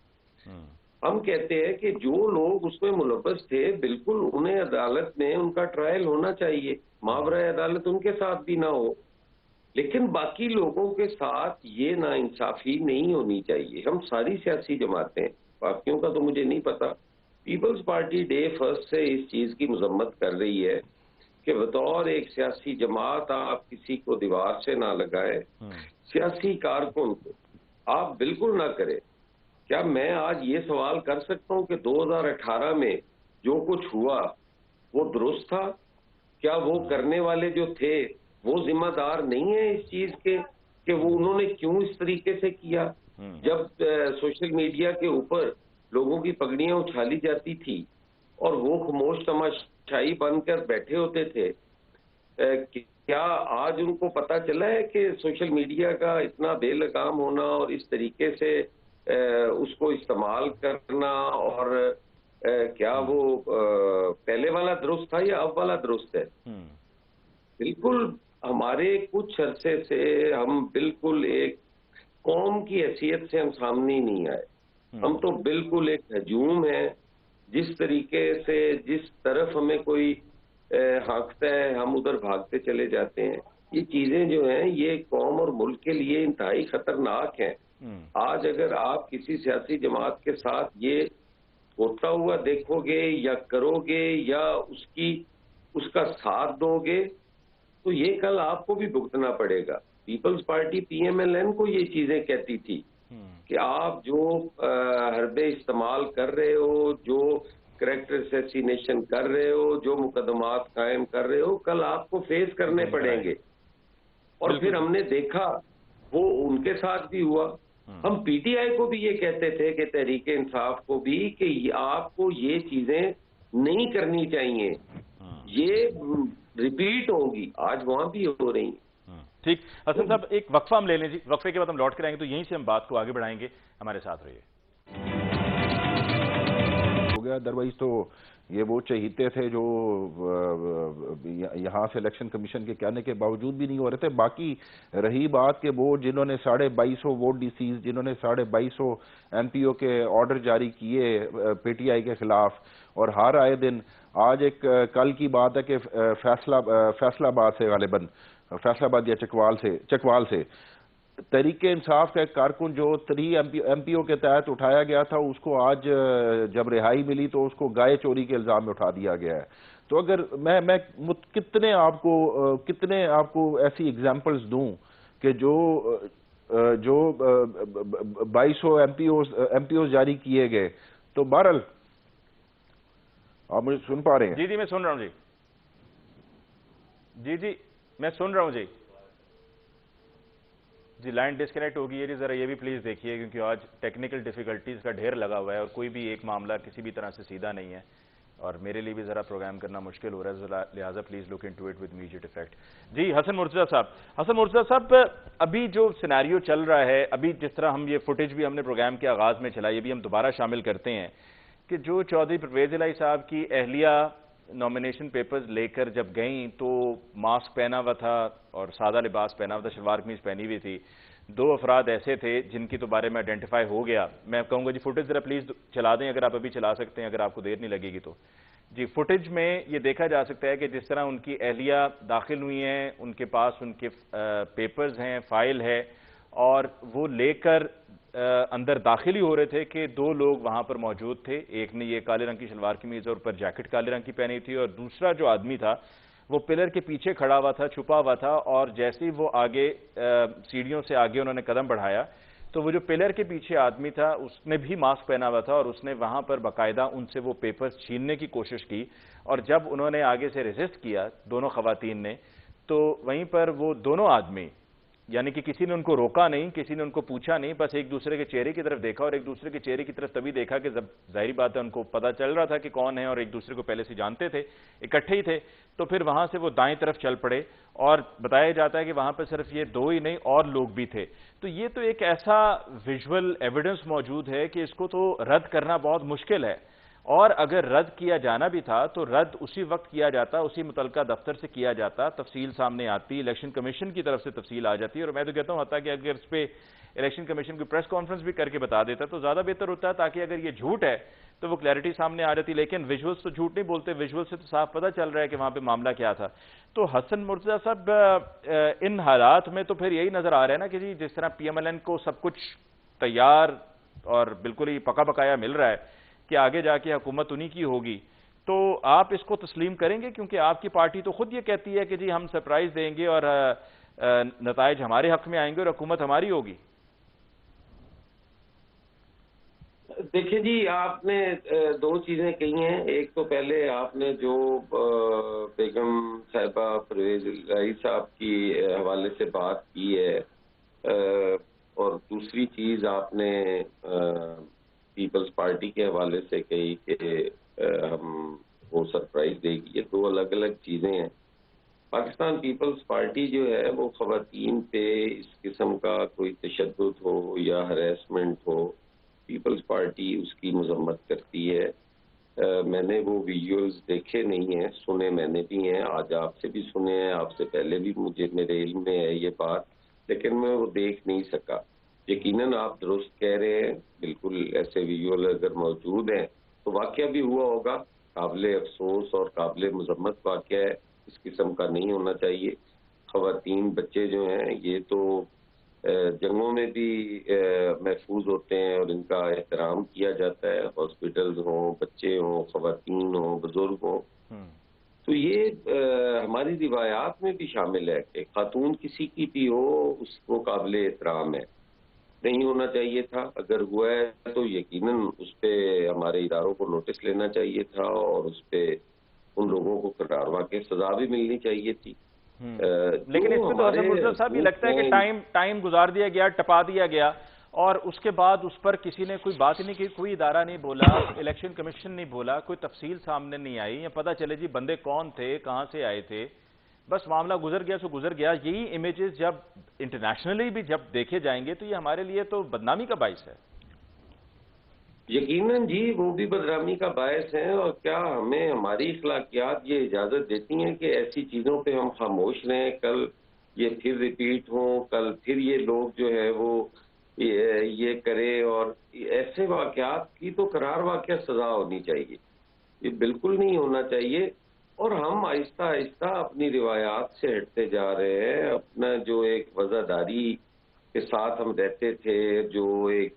ہم کہتے ہیں کہ جو لوگ اس میں ملوث تھے بالکل انہیں عدالت میں ان کا ٹرائل ہونا چاہیے، ماورائے عدالت ان کے ساتھ بھی نہ ہو، لیکن باقی لوگوں کے ساتھ یہ ناانصافی نہیں ہونی چاہیے. ہم ساری سیاسی جماعتیں، باقیوں کا تو مجھے نہیں پتا، پیپلز پارٹی ڈے فرسٹ سے اس چیز کی مذمت کر رہی ہے کہ بطور ایک سیاسی جماعت آپ کسی کو دیوار سے نہ لگائے، سیاسی کارکن کو آپ بالکل نہ کرے. کیا میں آج یہ سوال کر سکتا ہوں کہ 2018 میں جو کچھ ہوا وہ درست تھا؟ کیا وہ کرنے والے جو تھے وہ ذمہ دار نہیں ہیں اس چیز کے کہ وہ انہوں نے کیوں اس طریقے سے کیا؟ جب سوشل میڈیا کے اوپر لوگوں کی پگڑیاں اچھالی جاتی تھی اور وہ خاموش تماشائی بن کر بیٹھے ہوتے تھے، کیا آج ان کو پتا چلا ہے کہ سوشل میڈیا کا اتنا بے لگام ہونا اور اس طریقے سے اس کو استعمال کرنا، اور کیا وہ پہلے والا درست تھا یا اب والا درست ہے؟ بالکل ہمارے کچھ عرصے سے ہم بالکل ایک قوم کی حیثیت سے ہم سامنے ہی نہیں آئے. ہم تو بالکل ایک ہجوم ہے، جس طریقے سے جس طرف ہمیں کوئی ہانکتا ہے ہم ادھر بھاگتے چلے جاتے ہیں. یہ چیزیں جو ہیں یہ قوم اور ملک کے لیے انتہائی خطرناک ہیں. آج اگر آپ کسی سیاسی جماعت کے ساتھ یہ ہوتا ہوا دیکھو گے یا کرو گے یا اس کا ساتھ دو گے تو یہ کل آپ کو بھی بھگتنا پڑے گا. پیپلز پارٹی PMLN کو یہ چیزیں کہتی تھی کہ آپ جو حربے استعمال کر رہے ہو، جو کریکٹر اسیسینیشن کر رہے ہو، جو مقدمات قائم کر رہے ہو، کل آپ کو فیس کرنے پڑیں گے. اور پھر ہم نے دیکھا وہ ان کے ساتھ بھی ہوا. ہم PTI کو بھی یہ کہتے تھے کہ تحریک انصاف کو بھی کہ آپ کو یہ چیزیں نہیں کرنی چاہیے، یہ ریپیٹ ہوگی. آج وہاں بھی ہو رہی ہیں. ٹھیک حسن صاحب، ایک وقفہ ہم لے لیں جی، وقفے کے بعد ہم لوٹ کر آئیں گے تو یہیں سے ہم بات کو آگے بڑھائیں گے. ہمارے ساتھ رہیے. ہو گیا ادروائز تو یہ وہ چہیتے تھے جو یہاں سے الیکشن کمیشن کے کہنے کے باوجود بھی نہیں ہو رہے تھے. باقی رہی بات کہ وہ جنہوں نے 2250 ووٹ ڈیسیز، جنہوں نے 2250 MPO کے آرڈر جاری کیے PTI کے خلاف، اور ہر آئے دن آج ایک کل کی بات ہے کہ فیصل آباد سے غالباً فیصل آباد یا چکوال سے تحریک انصاف کا ایک کارکن جو 3 MPO کے تحت اٹھایا گیا تھا، اس کو آج جب رہائی ملی تو اس کو گائے چوری کے الزام میں اٹھا دیا گیا ہے. تو اگر میں کتنے آپ کو ایسی ایگزامپلز دوں کہ جو 2200 MPOs جاری کیے گئے. تو بہرحال آپ مجھے سن پا رہے ہیں؟ جی میں سن رہا ہوں. جی میں سن رہا ہوں. جی لائن ڈسکنیکٹ ہوگی ہے. ذرا یہ بھی پلیز دیکھیے کیونکہ آج ٹیکنیکل ڈیفیکلٹیز کا ڈھیر لگا ہوا ہے اور کوئی بھی ایک معاملہ کسی بھی طرح سے سیدھا نہیں ہے اور میرے لیے بھی ذرا پروگرام کرنا مشکل ہو رہا ہے، لہٰذا please look into it with immediate effect. جی حسن مرتضیٰ صاحب ابھی جو سیناریو چل رہا ہے، ابھی جس طرح ہم یہ فوٹیج بھی ہم نے پروگرام کے آغاز میں چلا، یہ بھی ہم دوبارہ شامل کرتے ہیں کہ جو چودھری پرویز الہی صاحب کی اہلیہ نامینیشن پیپرز لے کر جب گئیں تو ماسک پہنا ہوا تھا اور سادہ لباس پہنا ہوا تھا، شلوار قمیض پہنی ہوئی تھی. 2 افراد ایسے تھے جن کی تو بارے میں آئیڈینٹیفائی ہو گیا. میں کہوں گا جی فوٹیج ذرا پلیز چلا دیں اگر آپ ابھی چلا سکتے ہیں، اگر آپ کو دیر نہیں لگے گی تو. جی فوٹیج میں یہ دیکھا جا سکتا ہے کہ جس طرح ان کی اہلیہ داخل ہوئی ہیں، ان کے پاس ان کے پیپرز ہیں، فائل ہے، اور وہ لے کر اندر داخل ہی ہو رہے تھے کہ 2 لوگ وہاں پر موجود تھے. ایک نے یہ کالے رنگ کی شلوار قمیض اور اوپر جیکٹ کالے رنگ کی پہنی تھی، اور دوسرا جو آدمی تھا وہ پلر کے پیچھے کھڑا ہوا تھا، چھپا ہوا تھا، اور جیسے ہی وہ آگے سیڑھیوں سے آگے انہوں نے قدم بڑھایا تو وہ جو پلر کے پیچھے آدمی تھا اس نے بھی ماسک پہنا ہوا تھا اور اس نے وہاں پر باقاعدہ ان سے وہ پیپرز چھیننے کی کوشش کی. اور جب انہوں نے آگے سے ریزسٹ کیا دونوں خواتین نے، تو وہیں پر وہ دونوں آدمی یعنی کہ کسی نے ان کو روکا نہیں, کسی نے ان کو پوچھا نہیں, بس ایک دوسرے کے چہرے کی طرف دیکھا, اور ایک دوسرے کے چہرے کی طرف تبھی دیکھا کہ ظاہری بات ہے ان کو پتہ چل رہا تھا کہ کون ہے اور ایک دوسرے کو پہلے سے جانتے تھے, اکٹھے ہی تھے, تو پھر وہاں سے وہ دائیں طرف چل پڑے, اور بتایا جاتا ہے کہ وہاں پہ صرف یہ دو ہی نہیں اور لوگ بھی تھے. تو یہ تو ایک ایسا ویژول ایویڈنس موجود ہے کہ اس کو تو رد کرنا بہت مشکل ہے, اور اگر رد کیا جانا بھی تھا تو رد اسی وقت کیا جاتا, اسی متعلقہ دفتر سے کیا جاتا, تفصیل سامنے آتی, الیکشن کمیشن کی طرف سے تفصیل آ جاتی, اور میں تو کہتا ہوں حتیٰ کہ اگر اس پہ الیکشن کمیشن کی پریس کانفرنس بھی کر کے بتا دیتا تو زیادہ بہتر ہوتا ہے, تاکہ اگر یہ جھوٹ ہے تو وہ کلیئرٹی سامنے آ جاتی. لیکن ویژولز تو جھوٹ نہیں بولتے, ویژول سے تو صاف پتہ چل رہا ہے کہ وہاں پہ معاملہ کیا تھا. تو حسن مرتضیٰ صاحب, ان حالات میں تو پھر یہی نظر آ رہا ہے نا کہ جی جس طرح پی ایم ایل این کو سب کچھ تیار اور بالکل ہی پکا پکایا مل رہا ہے کہ آگے جا کے حکومت انہی کی ہوگی, تو آپ اس کو تسلیم کریں گے؟ کیونکہ آپ کی پارٹی تو خود یہ کہتی ہے کہ جی ہم سرپرائز دیں گے اور نتائج ہمارے حق میں آئیں گے اور حکومت ہماری ہوگی. دیکھیں جی, آپ نے دو چیزیں کہی ہیں. ایک تو پہلے آپ نے جو بیگم صاحبہ پرویز الہی صاحب کی حوالے سے بات کی ہے, اور دوسری چیز آپ نے پیپلز پارٹی کے حوالے سے کہی کہ ہم وہ سرپرائز دے گی, یہ دو الگ الگ چیزیں ہیں. پاکستان پیپلز پارٹی جو ہے وہ خواتین پہ اس قسم کا کوئی تشدد ہو یا ہریسمنٹ ہو, پیپلز پارٹی اس کی مذمت کرتی ہے. میں نے وہ ویڈیوز دیکھے نہیں ہیں, سنے میں نے بھی ہیں, آج آپ سے بھی سنے ہیں, آپ سے پہلے بھی میرے علم میں ہے یہ بات, لیکن میں وہ دیکھ نہیں سکا. یقیناً آپ درست کہہ رہے ہیں, بالکل ایسے ویڈیو اگر موجود ہیں تو واقعہ بھی ہوا ہوگا, قابل افسوس اور قابل مذمت واقعہ ہے, اس قسم کا نہیں ہونا چاہیے. خواتین بچے جو ہیں یہ تو جنگوں میں بھی محفوظ ہوتے ہیں اور ان کا احترام کیا جاتا ہے, ہاسپٹلز ہوں, بچے ہوں, خواتین ہوں, بزرگ ہوں. تو یہ ہماری روایات میں بھی شامل ہے کہ خاتون کسی کی بھی ہو اس کو قابل احترام ہے. نہیں ہونا چاہیے تھا, اگر ہوا ہے تو یقیناً اس پہ ہمارے اداروں کو نوٹس لینا چاہیے تھا, اور اس پہ ان لوگوں کو قرار کے سزا بھی ملنی چاہیے تھی. لیکن اس پہ تو حسن مرتضیٰ صاحب یہ لگتا ہے کہ ٹائم گزار دیا گیا, ٹپا دیا گیا, اور اس کے بعد اس پر کسی نے کوئی بات نہیں کی, کوئی ادارہ نہیں بولا, الیکشن کمیشن نہیں بولا, کوئی تفصیل سامنے نہیں آئی, یا پتہ چلے جی بندے کون تھے, کہاں سے آئے تھے, بس معاملہ گزر گیا سو گزر گیا. یہی امیجز جب انٹرنیشنلی بھی جب دیکھے جائیں گے تو یہ ہمارے لیے تو بدنامی کا باعث ہے. یقیناً جی, وہ بھی بدنامی کا باعث ہیں, اور کیا ہمیں ہماری اخلاقیات یہ اجازت دیتی ہیں کہ ایسی چیزوں پہ ہم خاموش رہیں؟ کل یہ پھر ریپیٹ ہوں, کل پھر یہ لوگ جو ہے وہ یہ کرے, اور ایسے واقعات کی تو قرار واقعہ سزا ہونی چاہیے, یہ بالکل نہیں ہونا چاہیے. اور ہم آہستہ آہستہ اپنی روایات سے ہٹتے جا رہے ہیں. اپنا جو ایک وفاداری کے ساتھ ہم رہتے تھے, جو ایک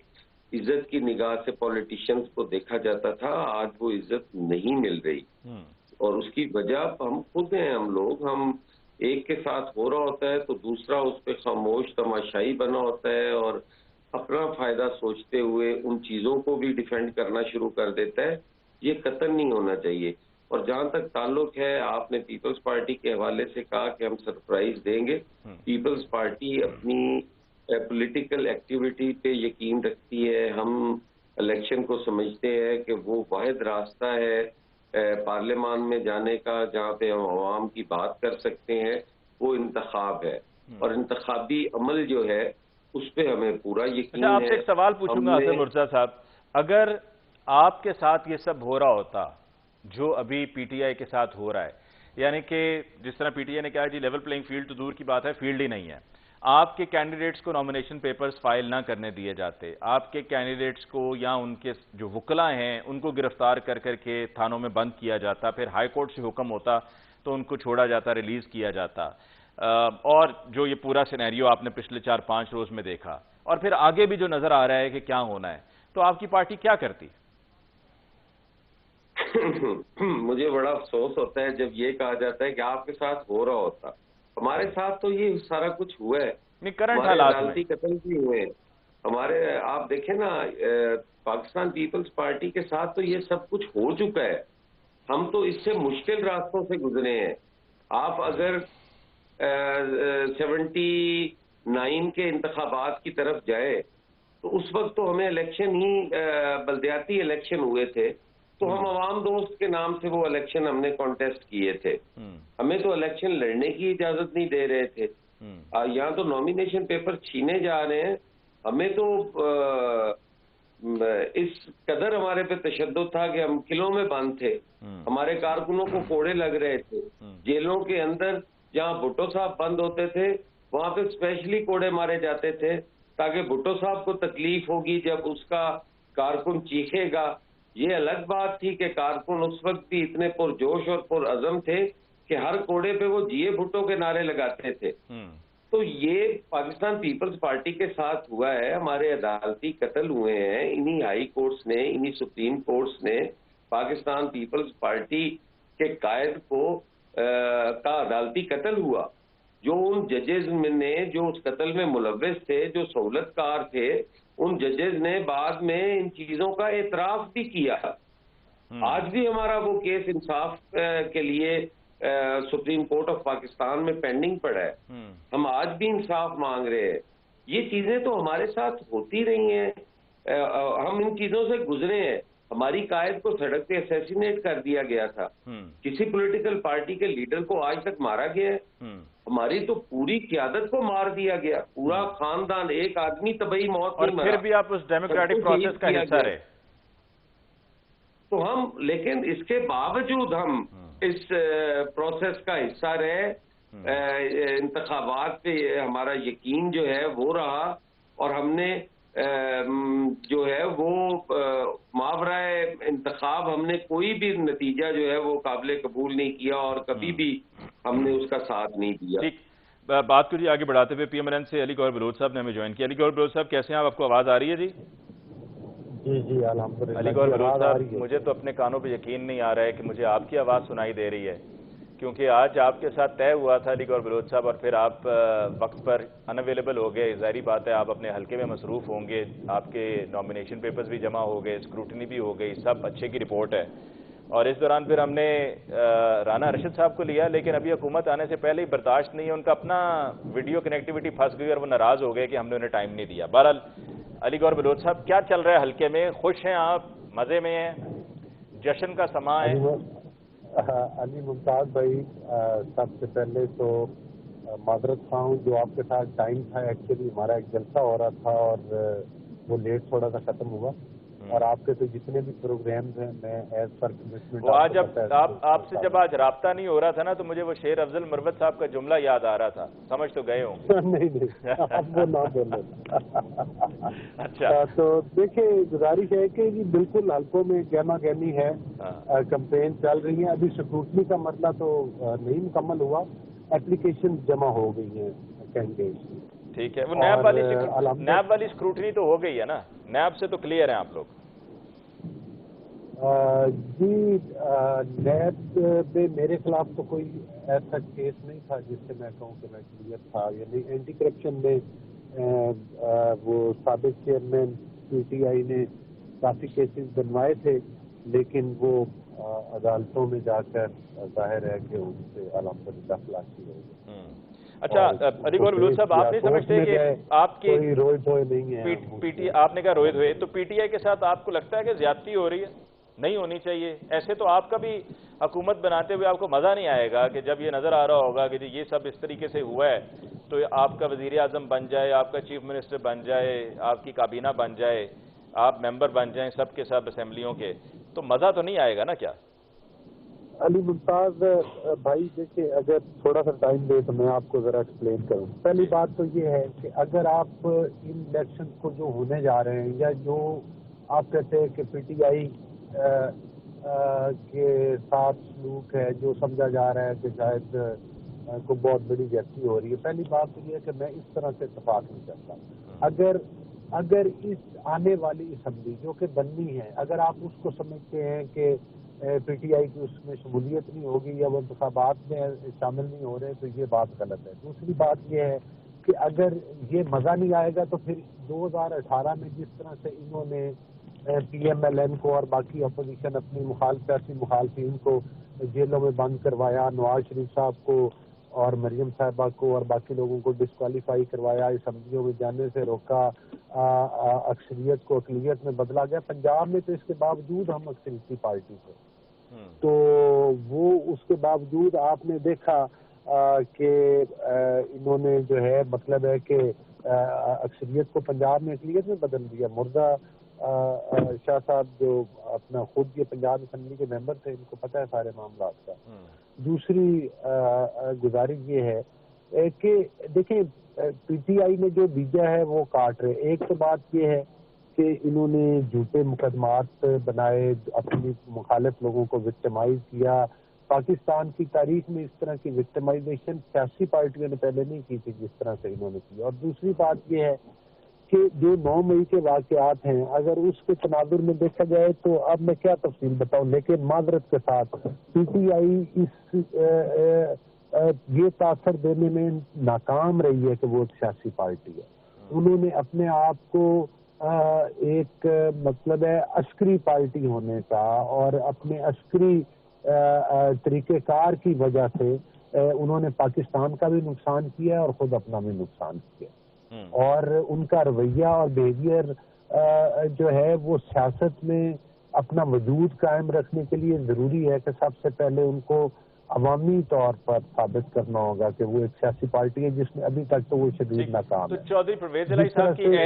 عزت کی نگاہ سے پولیٹیشنز کو دیکھا جاتا تھا, آج وہ عزت نہیں مل رہی, اور اس کی وجہ ہم خود ہیں. ہم لوگ, ہم ایک کے ساتھ ہو رہا ہوتا ہے تو دوسرا اس پہ خاموش تماشائی بنا ہوتا ہے, اور اپنا فائدہ سوچتے ہوئے ان چیزوں کو بھی ڈیفینڈ کرنا شروع کر دیتا ہے. یہ قطعاً نہیں ہونا چاہیے. اور جہاں تک تعلق ہے, آپ نے پیپلز پارٹی کے حوالے سے کہا کہ ہم سرپرائز دیں گے. پیپلز پارٹی اپنی پولیٹیکل ایکٹیویٹی پہ یقین رکھتی ہے. ہم الیکشن کو سمجھتے ہیں کہ وہ واحد راستہ ہے پارلیمان میں جانے کا جہاں پہ ہم عوام کی بات کر سکتے ہیں, وہ انتخاب ہے. اور انتخابی عمل جو ہے اس پہ ہمیں پورا یقین ہے. آپ سے ایک سوال پوچھوں گا حسن مرتضیٰ صاحب, اگر آپ کے ساتھ یہ سب ہو رہا ہوتا جو ابھی پی ٹی آئی کے ساتھ ہو رہا ہے, یعنی کہ جس طرح پی ٹی آئی نے کہا جی لیول پلینگ فیلڈ تو دور کی بات ہے, فیلڈ ہی نہیں ہے, آپ کے کینڈیڈیٹس کو نامینیشن پیپرز فائل نہ کرنے دیے جاتے, آپ کے کینڈیڈیٹس کو یا ان کے جو وکلاء ہیں ان کو گرفتار کر کر کے تھانوں میں بند کیا جاتا, پھر ہائی کورٹ سے حکم ہوتا تو ان کو چھوڑا جاتا, ریلیز کیا جاتا, اور جو یہ پورا سینیریو آپ نے پچھلے 4-5 روز میں دیکھا, اور پھر آگے بھی جو نظر آ رہا ہے کہ کیا ہونا ہے, تو آپ کی پارٹی کیا کرتی؟ مجھے بڑا افسوس ہوتا ہے جب یہ کہا جاتا ہے کہ آپ کے ساتھ ہو رہا ہوتا. ہمارے ساتھ تو یہ سارا کچھ ہوا ہے, ہمارے عدالتی قتل بھی ہوئے, ہمارے آپ دیکھیں نا پاکستان پیپلز پارٹی کے ساتھ تو یہ سب کچھ ہو چکا ہے. ہم تو اس سے مشکل راستوں سے گزرے ہیں. آپ اگر 2009 کے انتخابات کی طرف جائے تو اس وقت تو ہمیں الیکشن ہی بلدیاتی الیکشن ہوئے تھے، تو ہم عوام دوست کے نام سے وہ الیکشن ہم نے کانٹیسٹ کیے تھے. ہمیں تو الیکشن لڑنے کی اجازت نہیں دے رہے تھے. یہاں تو نامینیشن پیپر چھینے جا رہے ہیں. ہمیں تو اس قدر ہمارے پہ تشدد تھا کہ ہم قلعوں میں بند تھے. ہمارے کارکنوں کو کوڑے لگ رہے تھے. جیلوں کے اندر جہاں بھٹو صاحب بند ہوتے تھے وہاں پہ اسپیشلی کوڑے مارے جاتے تھے تاکہ بھٹو صاحب کو تکلیف ہوگی جب اس کا کارکن چیخے گا. یہ الگ بات تھی کہ کارکن اس وقت بھی اتنے پرجوش اور پرعزم تھے کہ ہر کوڑے پہ وہ جیے بھٹو کے نعرے لگاتے تھے. تو یہ پاکستان پیپلز پارٹی کے ساتھ ہوا ہے. ہمارے عدالتی قتل ہوئے ہیں. انہی ہائی کورٹس نے، انہی سپریم کورٹس نے پاکستان پیپلز پارٹی کے قائد کو کا عدالتی قتل ہوا. جو ان ججز نے جو اس قتل میں ملوث تھے، جو سہولت کار تھے، ان ججز نے بعد میں ان چیزوں کا اعتراف بھی کیا. آج بھی ہمارا وہ کیس انصاف کے لیے سپریم کورٹ آف پاکستان میں پینڈنگ پڑا ہے. ہم آج بھی انصاف مانگ رہے ہیں. یہ چیزیں تو ہمارے ساتھ ہوتی رہی ہیں. ہم ان چیزوں سے گزرے ہیں. ہماری قائد کو سڑک پہ اسیسینیٹ کر دیا گیا تھا. کسی پولیٹیکل پارٹی کے لیڈر کو آج تک مارا گیا ہے؟ ہماری تو پوری قیادت کو مار دیا گیا. پورا خاندان، ایک آدمی طبعی موت نہیں مرا. اور پھر بھی آپ اس ڈیموکریٹک پروسیس کا حصہ رہے. تو ہم، لیکن اس کے باوجود ہم اس پروسیس کا حصہ رہے. انتخابات پہ ہمارا یقین جو ہے وہ رہا اور ہم نے جو ہے وہ ماورائے انتخاب ہم نے کوئی بھی نتیجہ جو ہے وہ قابل قبول نہیں کیا اور کبھی بھی ہم نے اس کا ساتھ نہیں دیا. ٹھیک، بات کو جی آگے بڑھاتے ہوئے PMLN سے علی گوہر بلوچ صاحب نے ہمیں جوائن کیا. علی گوہر بلوچ صاحب کیسے ہیں آپ کو آواز آ رہی ہے؟ جی جی الحمدللہ. علی گوہر بلوچ صاحب، مجھے تو اپنے کانوں پہ یقین نہیں آ رہا ہے کہ مجھے آپ کی آواز سنائی دے رہی ہے، کیونکہ آج آپ کے ساتھ طے ہوا تھا علی گوہر بلوچ صاحب، اور پھر آپ وقت پر ان اویلیبل ہو گئے. ظاہری بات ہے آپ اپنے حلقے میں مصروف ہوں گے. آپ کے نامینیشن پیپرز بھی جمع ہو گئے، اسکروٹنی بھی ہو گئی، سب اچھے کی رپورٹ ہے. اور اس دوران پھر ہم نے رانا رشید صاحب کو لیا، لیکن ابھی حکومت آنے سے پہلے ہی برداشت نہیں ہے. ان کا اپنا ویڈیو کنیکٹیوٹی پھنس گئی اور وہ ناراض ہو گئے کہ ہم نے انہیں ٹائم نہیں دیا. بہرحال علی گوہر بلوچ صاحب، کیا چل رہا ہے حلقے میں؟ خوش ہیں آپ؟ مزے میں ہیں؟ جشن کا سماں ہے؟ علی ممتاز بھائی، سب سے پہلے تو معذرت خواہ ہوں جو آپ کے ساتھ ٹائم تھا. ایکچولی ہمارا ایک جلسہ ہو رہا تھا اور وہ لیٹ تھوڑا سا ختم ہوا، اور آپ کے تو جتنے بھی پروگرامز ہیں میں ایز پر کمٹمنٹ آج آپ سے جب آج رابطہ نہیں ہو رہا تھا نا تو مجھے وہ شیر افضل مروت صاحب کا جملہ یاد آ رہا تھا. سمجھ تو گئے ہوں؟ نہیں آپ وہ نہ بولیں. اچھا، تو دیکھیں، گزارش ہے کہ جی بالکل حلقوں میں گہما گہمی ہے، کمپین چل رہی ہیں. ابھی سکروٹنی کا مسئلہ تو نہیں مکمل ہوا، اپلیکیشن جمع ہو گئی ہیں کینڈیڈیٹس کی. ٹھیک ہے. وہ نیب والی اسکروٹنی تو ہو گئی ہے نا؟ نیب سے تو کلیئر ہیں آپ لوگ؟ جی نیب پہ میرے خلاف تو کوئی ایسا کیس نہیں تھا جس سے میں کہوں کہ میں کلیئر تھا. یعنی اینٹی کرپشن میں وہ سابق چیئرمین PTI نے کافی کیسز بنوائے تھے، لیکن وہ عدالتوں میں جا کر ظاہر ہے کہ ان سے الحمدللہ خلاصی ہو گئی. اچھا علی گوہر بلوچ صاحب، آپ نہیں سمجھتے کہ آپ کی کوئی روئے دھوئے نہیں ہے؟ آپ نے کہا روئے دھوئے، تو PTI کے ساتھ آپ کو لگتا ہے کہ زیادتی ہو رہی ہے؟ نہیں ہونی چاہیے. ایسے تو آپ کا بھی حکومت بناتے ہوئے آپ کو مزہ نہیں آئے گا کہ جب یہ نظر آ رہا ہوگا کہ یہ سب اس طریقے سے ہوا ہے تو آپ کا وزیر اعظم بن جائے، آپ کا چیف منسٹر بن جائے، آپ کی کابینہ بن جائے، آپ ممبر بن جائیں سب کے سب اسمبلیوں کے، تو مزہ تو نہیں آئے گا نا؟ کیا علی ممتاز بھائی دیکھیں، اگر تھوڑا سا ٹائم دے تو میں آپ کو ذرا ایکسپلین کروں. پہلی بات تو یہ ہے کہ اگر آپ ان الیکشن کو جو ہونے جا رہے ہیں یا جو آپ کہتے ہیں کہ PTI کے ساتھ سلوک ہے، جو سمجھا جا رہا ہے کہ شاید کو بہت بڑی زیادتی ہو رہی ہے، پہلی بات تو یہ ہے کہ میں اس طرح سے اتفاق نہیں کرتا. اگر اس آنے والی اسمبلی جو کہ بننی ہے، اگر آپ اس کو سمجھتے ہیں کہ PTI کی اس میں شمولیت نہیں ہوگی یا وہ انتخابات میں شامل نہیں ہو رہے تو یہ بات غلط ہے. دوسری بات یہ ہے کہ اگر یہ مزہ نہیں آئے گا تو پھر 2018 میں جس طرح سے انہوں نے PMLN کو اور باقی اپوزیشن اپنی سیاسی مخالفین کو جیلوں میں بند کروایا، نواز شریف صاحب کو اور مریم صاحبہ کو اور باقی لوگوں کو ڈسکوالیفائی کروایا, اسمبلیوں میں جانے سے روکا, اکثریت کو اقلیت میں بدلا گیا. پنجاب میں تو اس کے باوجود ہم اکثریتی پارٹی تھے, تو وہ اس کے باوجود آپ نے دیکھا کہ انہوں نے جو ہے مطلب ہے کہ اکثریت کو پنجاب میں اقلیت میں بدل دیا. مرزا شاہ صاحب جو اپنا خود یہ پنجاب اسمبلی کے ممبر تھے, ان کو پتہ ہے سارے معاملات کا. دوسری گزارش یہ ہے کہ دیکھیں پی ٹی آئی نے جو بیجا ہے وہ کاٹ رہے. ایک تو بات یہ ہے کہ انہوں نے جھوٹے مقدمات بنائے, اپنی مخالف لوگوں کو وکٹمائز کیا. پاکستان کی تاریخ میں اس طرح کی وکٹمائزیشن سیاسی پارٹیوں نے پہلے نہیں کی تھی جس طرح سے انہوں نے کی. اور دوسری بات یہ ہے کہ جو 9 مئی کے واقعات ہیں, اگر اس کے تناظر میں دیکھا جائے تو اب میں کیا تفصیل بتاؤں, لیکن معذرت کے ساتھ پی ٹی آئی یہ تاثر دینے میں ناکام رہی ہے کہ وہ ایک سیاسی پارٹی ہے. انہوں نے اپنے آپ کو ایک مطلب ہے عسکری پارٹی ہونے کا اور اپنے عسکری طریقہ کار کی وجہ سے انہوں نے پاکستان کا بھی نقصان کیا اور خود اپنا بھی نقصان کیا. اور ان کا رویہ اور بیہیویئر جو ہے وہ سیاست میں اپنا وجود قائم رکھنے کے لیے ضروری ہے کہ سب سے پہلے ان کو عوامی طور پر ثابت کرنا ہوگا کہ وہ ایک سیاسی پارٹی ہے, جس میں ابھی تک تو وہ شدید ناکام ہے. تو چودھری پرویز الہی صاحب کی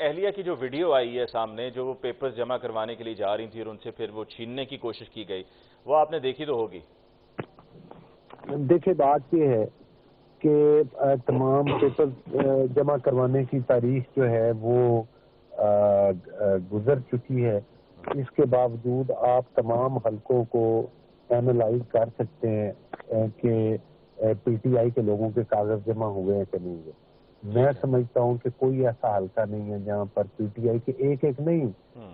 اہلیہ کی جو ویڈیو آئی ہے سامنے, جو وہ پیپرز جمع کروانے کے لیے جا رہی تھی اور ان سے پھر وہ چھیننے کی کوشش کی گئی, وہ آپ نے دیکھی تو ہوگی. دیکھیں بات یہ ہے کہ تمام پیپر جمع کروانے کی تاریخ جو ہے وہ گزر چکی ہے. اس کے باوجود آپ تمام حلقوں کو اینالائز کر سکتے ہیں کہ پی ٹی آئی کے لوگوں کے کاغذ جمع ہوئے ہیں کہ نہیں ہوئے. میں سمجھتا ہوں کہ کوئی ایسا حلقہ نہیں ہے جہاں پر پی ٹی آئی کے ایک نہیں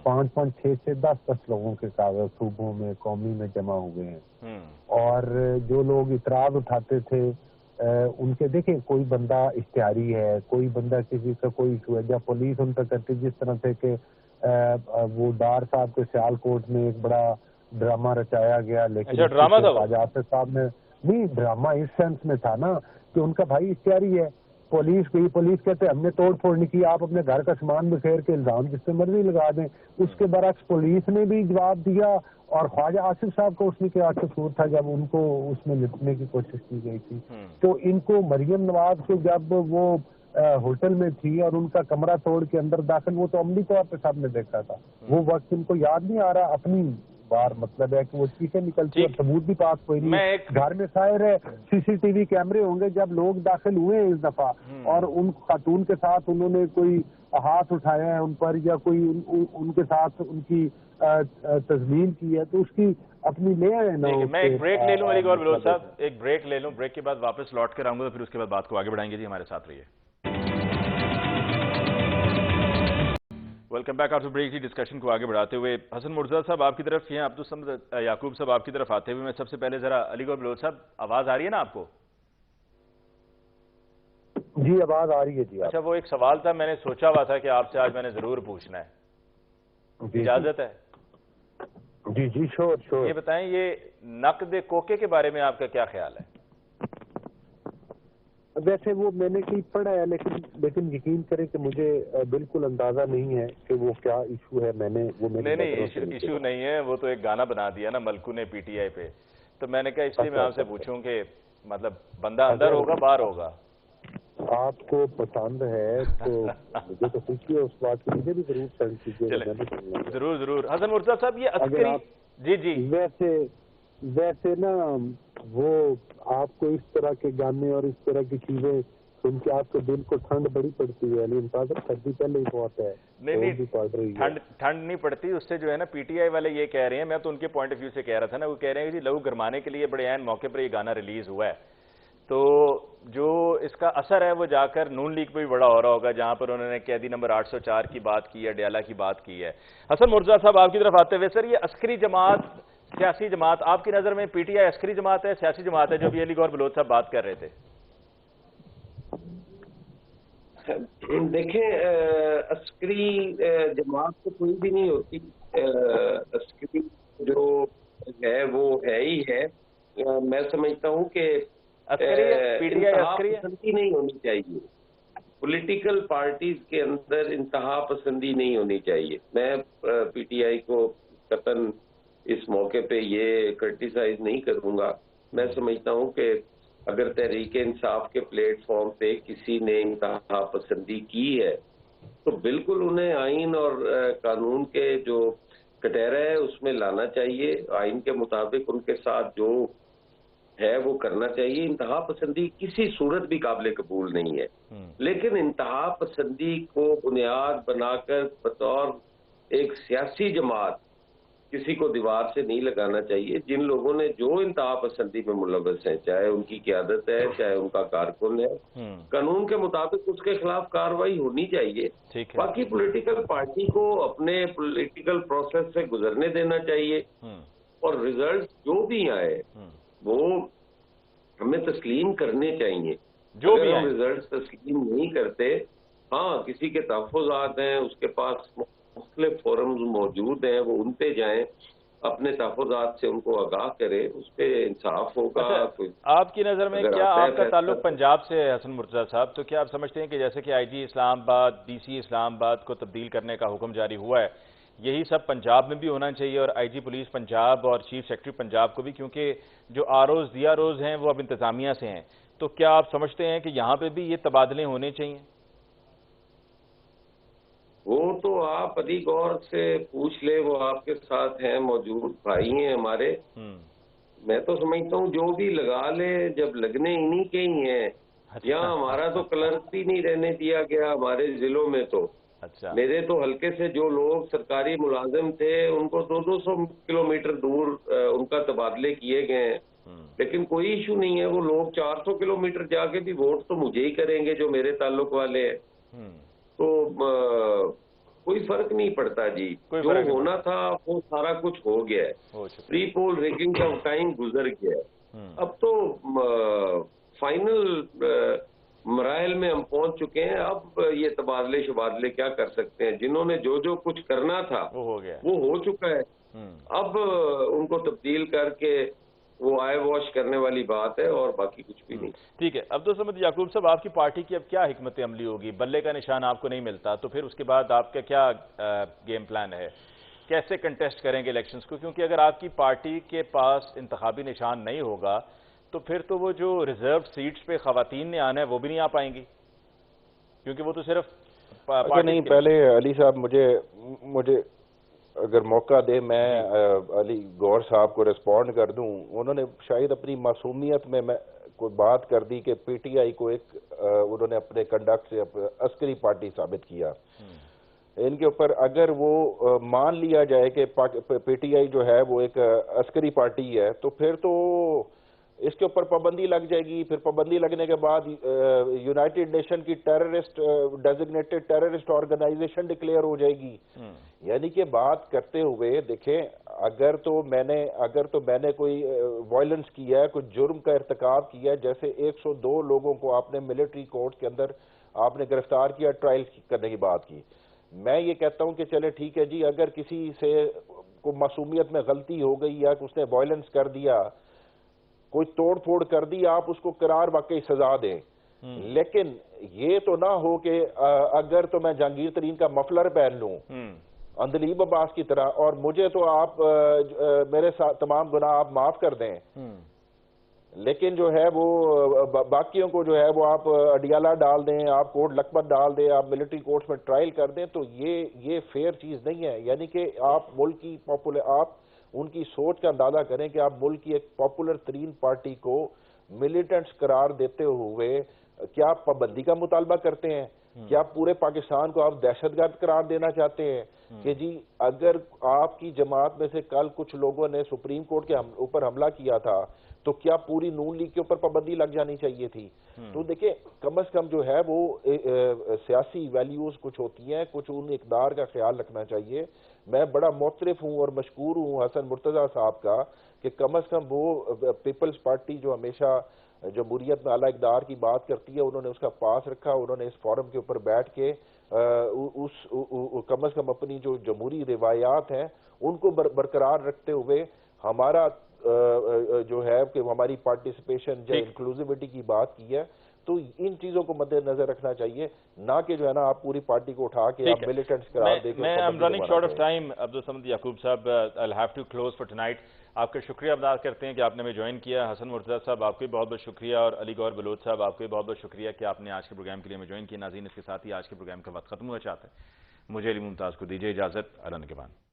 5 6 10 لوگوں کے کاغذ صوبوں میں قومی میں جمع ہوئے ہیں. اور جو لوگ اعتراض اٹھاتے تھے ان کے دیکھیں کوئی بندہ اشتہاری ہے, کوئی بندہ کسی کا کوئی ایشو ہے, جب پولیس ان تک کرتی جس طرح سے کہ وہ ڈار صاحب کے سیال کوٹ میں ایک بڑا ڈرامہ رچایا گیا, لیکن آصف صاحب نے نہیں, ڈرامہ اس سینس میں تھا نا کہ ان کا بھائی اشتہاری ہے, پولیس گئی, پولیس کہتے ہم نے توڑ پھوڑ نہیں کی, آپ اپنے گھر کا سامان بکھیر کے الزام جس سے مرضی لگا دیں. اس کے برعکس پولیس نے بھی جواب دیا اور خواجہ آصف صاحب کو اس میں کیا قصور تھا جب ان کو اس میں لپٹنے کی کوشش کی گئی تھی. تو ان کو مریم نواز کو جب وہ ہوٹل میں تھی اور ان کا کمرہ توڑ کے اندر داخل, وہ تو عملی طور پہ سب نے دیکھا تھا, وہ وقت ان کو یاد نہیں آ رہا اپنی بار, مطلب ہے کہ وہ چیزیں نکلتی اور ثبوت بھی پاس کوئی نہیں. گھر میں ظاہر ہے سی سی ٹی وی کیمرے ہوں گے جب لوگ داخل ہوئے ہیں اس دفعہ اور ان خاتون کے ساتھ انہوں نے کوئی ہاتھ اٹھایا ہے ان پر یا کوئی ان کے ساتھ ان کی تزمین کی ہے, تو اس کی اپنی لے آئے نا. میں ایک بریک لے لوں علی گور بلوچ صاحب, ایک بریک لے لوں, بریک کے بعد واپس لوٹ کر آؤں گا, پھر اس کے بعد بات کو آگے بڑھائیں گے. جی ہمارے ساتھ رہیے. Welcome back after break. جی ڈسکشن کو آگے بڑھاتے ہوئے حسن مرزا صاحب آپ کی طرف ہیں, عبدالصمد یعقوب صاحب آپ کی طرف آتے ہوئے میں سب سے پہلے ذرا علی گور بلوچ صاحب آواز آ رہی ہے نا آپ کو؟ جی آواز آ رہی ہے. جی اچھا, وہ ایک سوال تھا میں نے سوچا ہوا تھا کہ آپ سے آج میں نے ضرور پوچھنا ہے, اجازت ہے؟ جی جی شور. یہ بتائیں یہ نقد کوکے کے بارے میں آپ کا کیا خیال ہے؟ ویسے وہ میں نے کہیں پڑھا ہے لیکن یقین کریں کہ مجھے بالکل اندازہ نہیں ہے کہ وہ کیا ایشو ہے. میں نے وہ نہیں ایشو نہیں ہے, وہ تو ایک گانا بنا دیا نا ملکو نے پی ٹی آئی پہ, تو میں نے کہا اس لیے میں آپ سے پوچھوں کہ مطلب بندہ اندر ہوگا باہر ہوگا. آپ کو پسند ہے تو مجھے تو خوشی ہے اس بات کی, مجھے بھی ضرور سینڈ کیجیے. ضرور. حسن مرزا صاحب یہ عسکری جی ویسے نا وہ آپ کو اس طرح کے گانے اور اس طرح کی چیزیں سن کے آپ کے دل کو ٹھنڈ بڑی پڑتی ہے, علی ممتاز سردی پہلے ہی بہت ہے. نہیں ٹھنڈ نہیں پڑتی, اس سے جو ہے نا پی ٹی آئی والے یہ کہہ رہے ہیں, میں تو ان کے پوائنٹ آف ویو سے کہہ رہا تھا نا, وہ کہہ رہے ہیں کہ لہو گرمانے کے لیے بڑے عین موقع پر یہ گانا ریلیز ہوا ہے, تو جو اس کا اثر ہے وہ جا کر نون لیگ پہ بھی بڑا ہو رہا ہوگا, جہاں پر انہوں نے قیدی نمبر 804 کی بات کی ہے, ڈیالہ کی بات کی ہے. حسن مرزا صاحب آپ کی طرف آتے ہوئے, سر یہ عسکری جماعت سیاسی جماعت آپ کی نظر میں پی ٹی آئی عسکری جماعت ہے سیاسی جماعت ہے, جو بھی علی گور بلوچ صاحب بات کر رہے تھے؟ دیکھیں عسکری جماعت تو کوئی بھی نہیں ہوتی, عسکری جو ہے وہ ہے ہی ہے. میں سمجھتا ہوں کہ انتہا پسندی نہیں ہونی چاہیے. میں پی ٹی آئی کو قطعاً اس موقع پہ یہ کرٹیسائز نہیں کروں گا. میں سمجھتا ہوں کہ اگر تحریک انصاف کے پلیٹ فارم پہ کسی نے انتہا پسندی کی ہے تو بالکل انہیں آئین اور قانون کے جو کٹہرا ہے اس میں لانا چاہیے. آئین کے مطابق ان کے ساتھ جو ہے وہ کرنا چاہیے. انتہا پسندی کسی صورت بھی قابل قبول نہیں ہے, لیکن انتہا پسندی کو بنیاد بنا کر بطور ایک سیاسی جماعت کسی کو دیوار سے نہیں لگانا چاہیے. جن لوگوں نے جو انتہا پسندی میں ملوث ہیں, چاہے ان کی قیادت ہے چاہے ان کا کارکن ہے, قانون کے مطابق اس کے خلاف کارروائی ہونی چاہیے. باقی پولیٹیکل پارٹی کو اپنے پولیٹیکل پروسیس سے گزرنے دینا چاہیے, اور ریزلٹ جو بھی آئے وہ ہمیں تسلیم کرنے چاہیے. جو بھی ہم ریزلٹ تسلیم نہیں کرتے, ہاں کسی کے تحفظات ہیں, اس کے پاس مختلف فورمز موجود ہیں, وہ ان پہ جائیں, اپنے تحفظات سے ان کو آگاہ کریں, اس پہ انصاف ہوگا. آپ کی نظر میں کیا آپ کا تعلق پنجاب سے ہے حسن مرتضیٰ صاحب, تو کیا آپ سمجھتے ہیں کہ جیسے کہ آئی جی اسلام آباد, ڈی سی اسلام آباد کو تبدیل کرنے کا حکم جاری ہوا ہے, یہی سب پنجاب میں بھی ہونا چاہیے, اور آئی جی پولیس پنجاب اور چیف سیکرٹری پنجاب کو بھی, کیونکہ جو R Os D R Os ہیں وہ اب انتظامیہ سے ہیں, تو کیا آپ سمجھتے ہیں کہ یہاں پہ بھی یہ تبادلے ہونے چاہیے؟ وہ تو آپ علی گور سے پوچھ لے, وہ آپ کے ساتھ ہیں, موجود بھائی ہیں ہمارے. میں تو سمجھتا ہوں جو بھی لگا لے, جب لگنے انہی کے ہی ہیں. یہاں ہمارا تو کلرک بھی نہیں رہنے دیا گیا ہمارے ضلعوں میں. تو میرے تو حلقے سے جو لوگ سرکاری ملازم تھے ان کو 200 کلومیٹر دور ان کا تبادلے کیے گئے ہیں, لیکن کوئی ایشو نہیں ہے. وہ لوگ 400 کلومیٹر جا کے بھی ووٹ تو مجھے ہی کریں گے جو میرے تعلق والے ہیں. تو کوئی فرق نہیں پڑتا جی, جو ہونا تھا وہ سارا کچھ ہو گیا ہے. پری پول ریگنگ کا ٹائم گزر گیا ہے. اب تو فائنل مراحل میں ہم پہنچ چکے ہیں. اب یہ تبادلے شبادلے کیا کر سکتے ہیں؟ جنہوں نے جو کچھ کرنا تھا وہ ہو چکا ہے. اب ان کو تبدیل کر کے وہ آئے واش کرنے والی بات ہے, اور باقی کچھ بھی نہیں. ٹھیک ہے. عبدالصمد یعقوب صاحب, آپ کی پارٹی کی اب کیا حکمت عملی ہوگی؟ بلے کا نشان آپ کو نہیں ملتا, تو پھر اس کے بعد آپ کا کیا گیم پلان ہے؟ کیسے کنٹیسٹ کریں گے الیکشنز کو؟ کیونکہ اگر آپ کی پارٹی کے پاس انتخابی نشان نہیں ہوگا تو پھر تو وہ جو ریزرو سیٹس پہ خواتین نے آنا ہے وہ بھی نہیں آ پائیں گی, کیونکہ وہ تو صرف نہیں. پہلے علی صاحب مجھے اگر موقع دے میں علی گور صاحب کو ریسپونڈ کر دوں. انہوں نے شاید اپنی معصومیت میں کوئی بات کر دی کہ پی ٹی آئی کو ایک انہوں نے اپنے کنڈکٹ سے عسکری پارٹی ثابت کیا. ان کے اوپر اگر وہ مان لیا جائے کہ پی ٹی آئی جو ہے وہ ایک عسکری پارٹی ہے, تو پھر تو اس کے اوپر پابندی لگ جائے گی. پھر پابندی لگنے کے بعد یونائٹڈ نیشن کی ڈیزگنیٹڈ ٹیررسٹ آرگنائزیشن ڈکلیئر ہو جائے گی. یعنی کہ بات کرتے ہوئے دیکھیں, اگر تو میں نے کوئی وائلنس کیا ہے, کوئی جرم کا ارتکاب کیا ہے, جیسے 102 لوگوں کو آپ نے ملٹری کورٹ کے اندر آپ نے گرفتار کیا, ٹرائل کرنے کی بات کی, میں یہ کہتا ہوں کہ چلے ٹھیک ہے جی, اگر کسی سے کوئی معصومیت میں غلطی ہو گئی یا اس نے وائلنس کر دیا, کوئی توڑ پھوڑ کر دی, آپ اس کو قرار واقعی سزا دیں. لیکن یہ تو نہ ہو کہ اگر تو میں جہانگیر ترین کا مفلر پہن لوں اندلیب عباس کی طرح, اور مجھے تو آپ میرے ساتھ تمام گناہ آپ معاف کر دیں, لیکن جو ہے وہ باقیوں کو جو ہے وہ آپ اڈیالہ ڈال دیں, آپ کوٹ لکھپت ڈال دیں, آپ ملٹری کورٹس میں ٹرائل کر دیں, تو یہ فیئر چیز نہیں ہے. یعنی کہ آپ ملک کی آپ ان کی سوچ کا اندازہ کریں کہ آپ ملک کی ایک پاپولر ترین پارٹی کو ملیٹنٹس قرار دیتے ہوئے کیا پابندی کا مطالبہ کرتے ہیں؟ کیا پورے پاکستان کو آپ دہشت گرد قرار دینا چاہتے ہیں کہ جی اگر آپ کی جماعت میں سے کل کچھ لوگوں نے سپریم کورٹ کے اوپر حملہ کیا تھا تو کیا پوری نون لیگ کے اوپر پابندی لگ جانی چاہیے تھی؟ تو دیکھیں, کم از کم جو ہے وہ سیاسی ویلیوز کچھ ہوتی ہیں, کچھ ان اقدار کا خیال رکھنا چاہیے. میں بڑا معترف ہوں اور مشکور ہوں حسن مرتضیٰ صاحب کا کہ کم از کم وہ پیپلز پارٹی جو ہمیشہ جمہوریت میں اعلیٰ اقدار کی بات کرتی ہے, انہوں نے اس کا پاس رکھا, انہوں نے اس فورم کے اوپر بیٹھ کے کم از کم اپنی جو جمہوری روایات ہیں ان کو برقرار رکھتے ہوئے ہمارا جو ہے کہ ہماری پارٹیسپیشن جو انکلوزیوٹی کی بات کی ہے, تو ان چیزوں کو مد نظر رکھنا چاہیے، نہ کہ جو ہے نا آپ پوری پارٹی کو اٹھا کے آپ ملیٹنٹس قرار دے کے میں I'm running short of time. Abdul Samad یعقوب صاحب, I'll have to close for tonight. آپ کا شکریہ ادا کرتے ہیں کہ آپ نے ہمیں جوائن کیا. حسن مرتضیٰ صاحب آپ کو بھی بہت بہت شکریہ, اور علی گور بلوچ صاحب آپ کو بھی بہت بہت شکریہ کہ آپ نے آج کے پروگرام کے لیے ہمیں جوائن کیا. ناظرین, اس کے ساتھ ہی آج کے پروگرام کا وقت ختم ہوا چاہتا ہے. مجھے علی ممتاز کو دیجیے اجازت. اللہ نگہبان.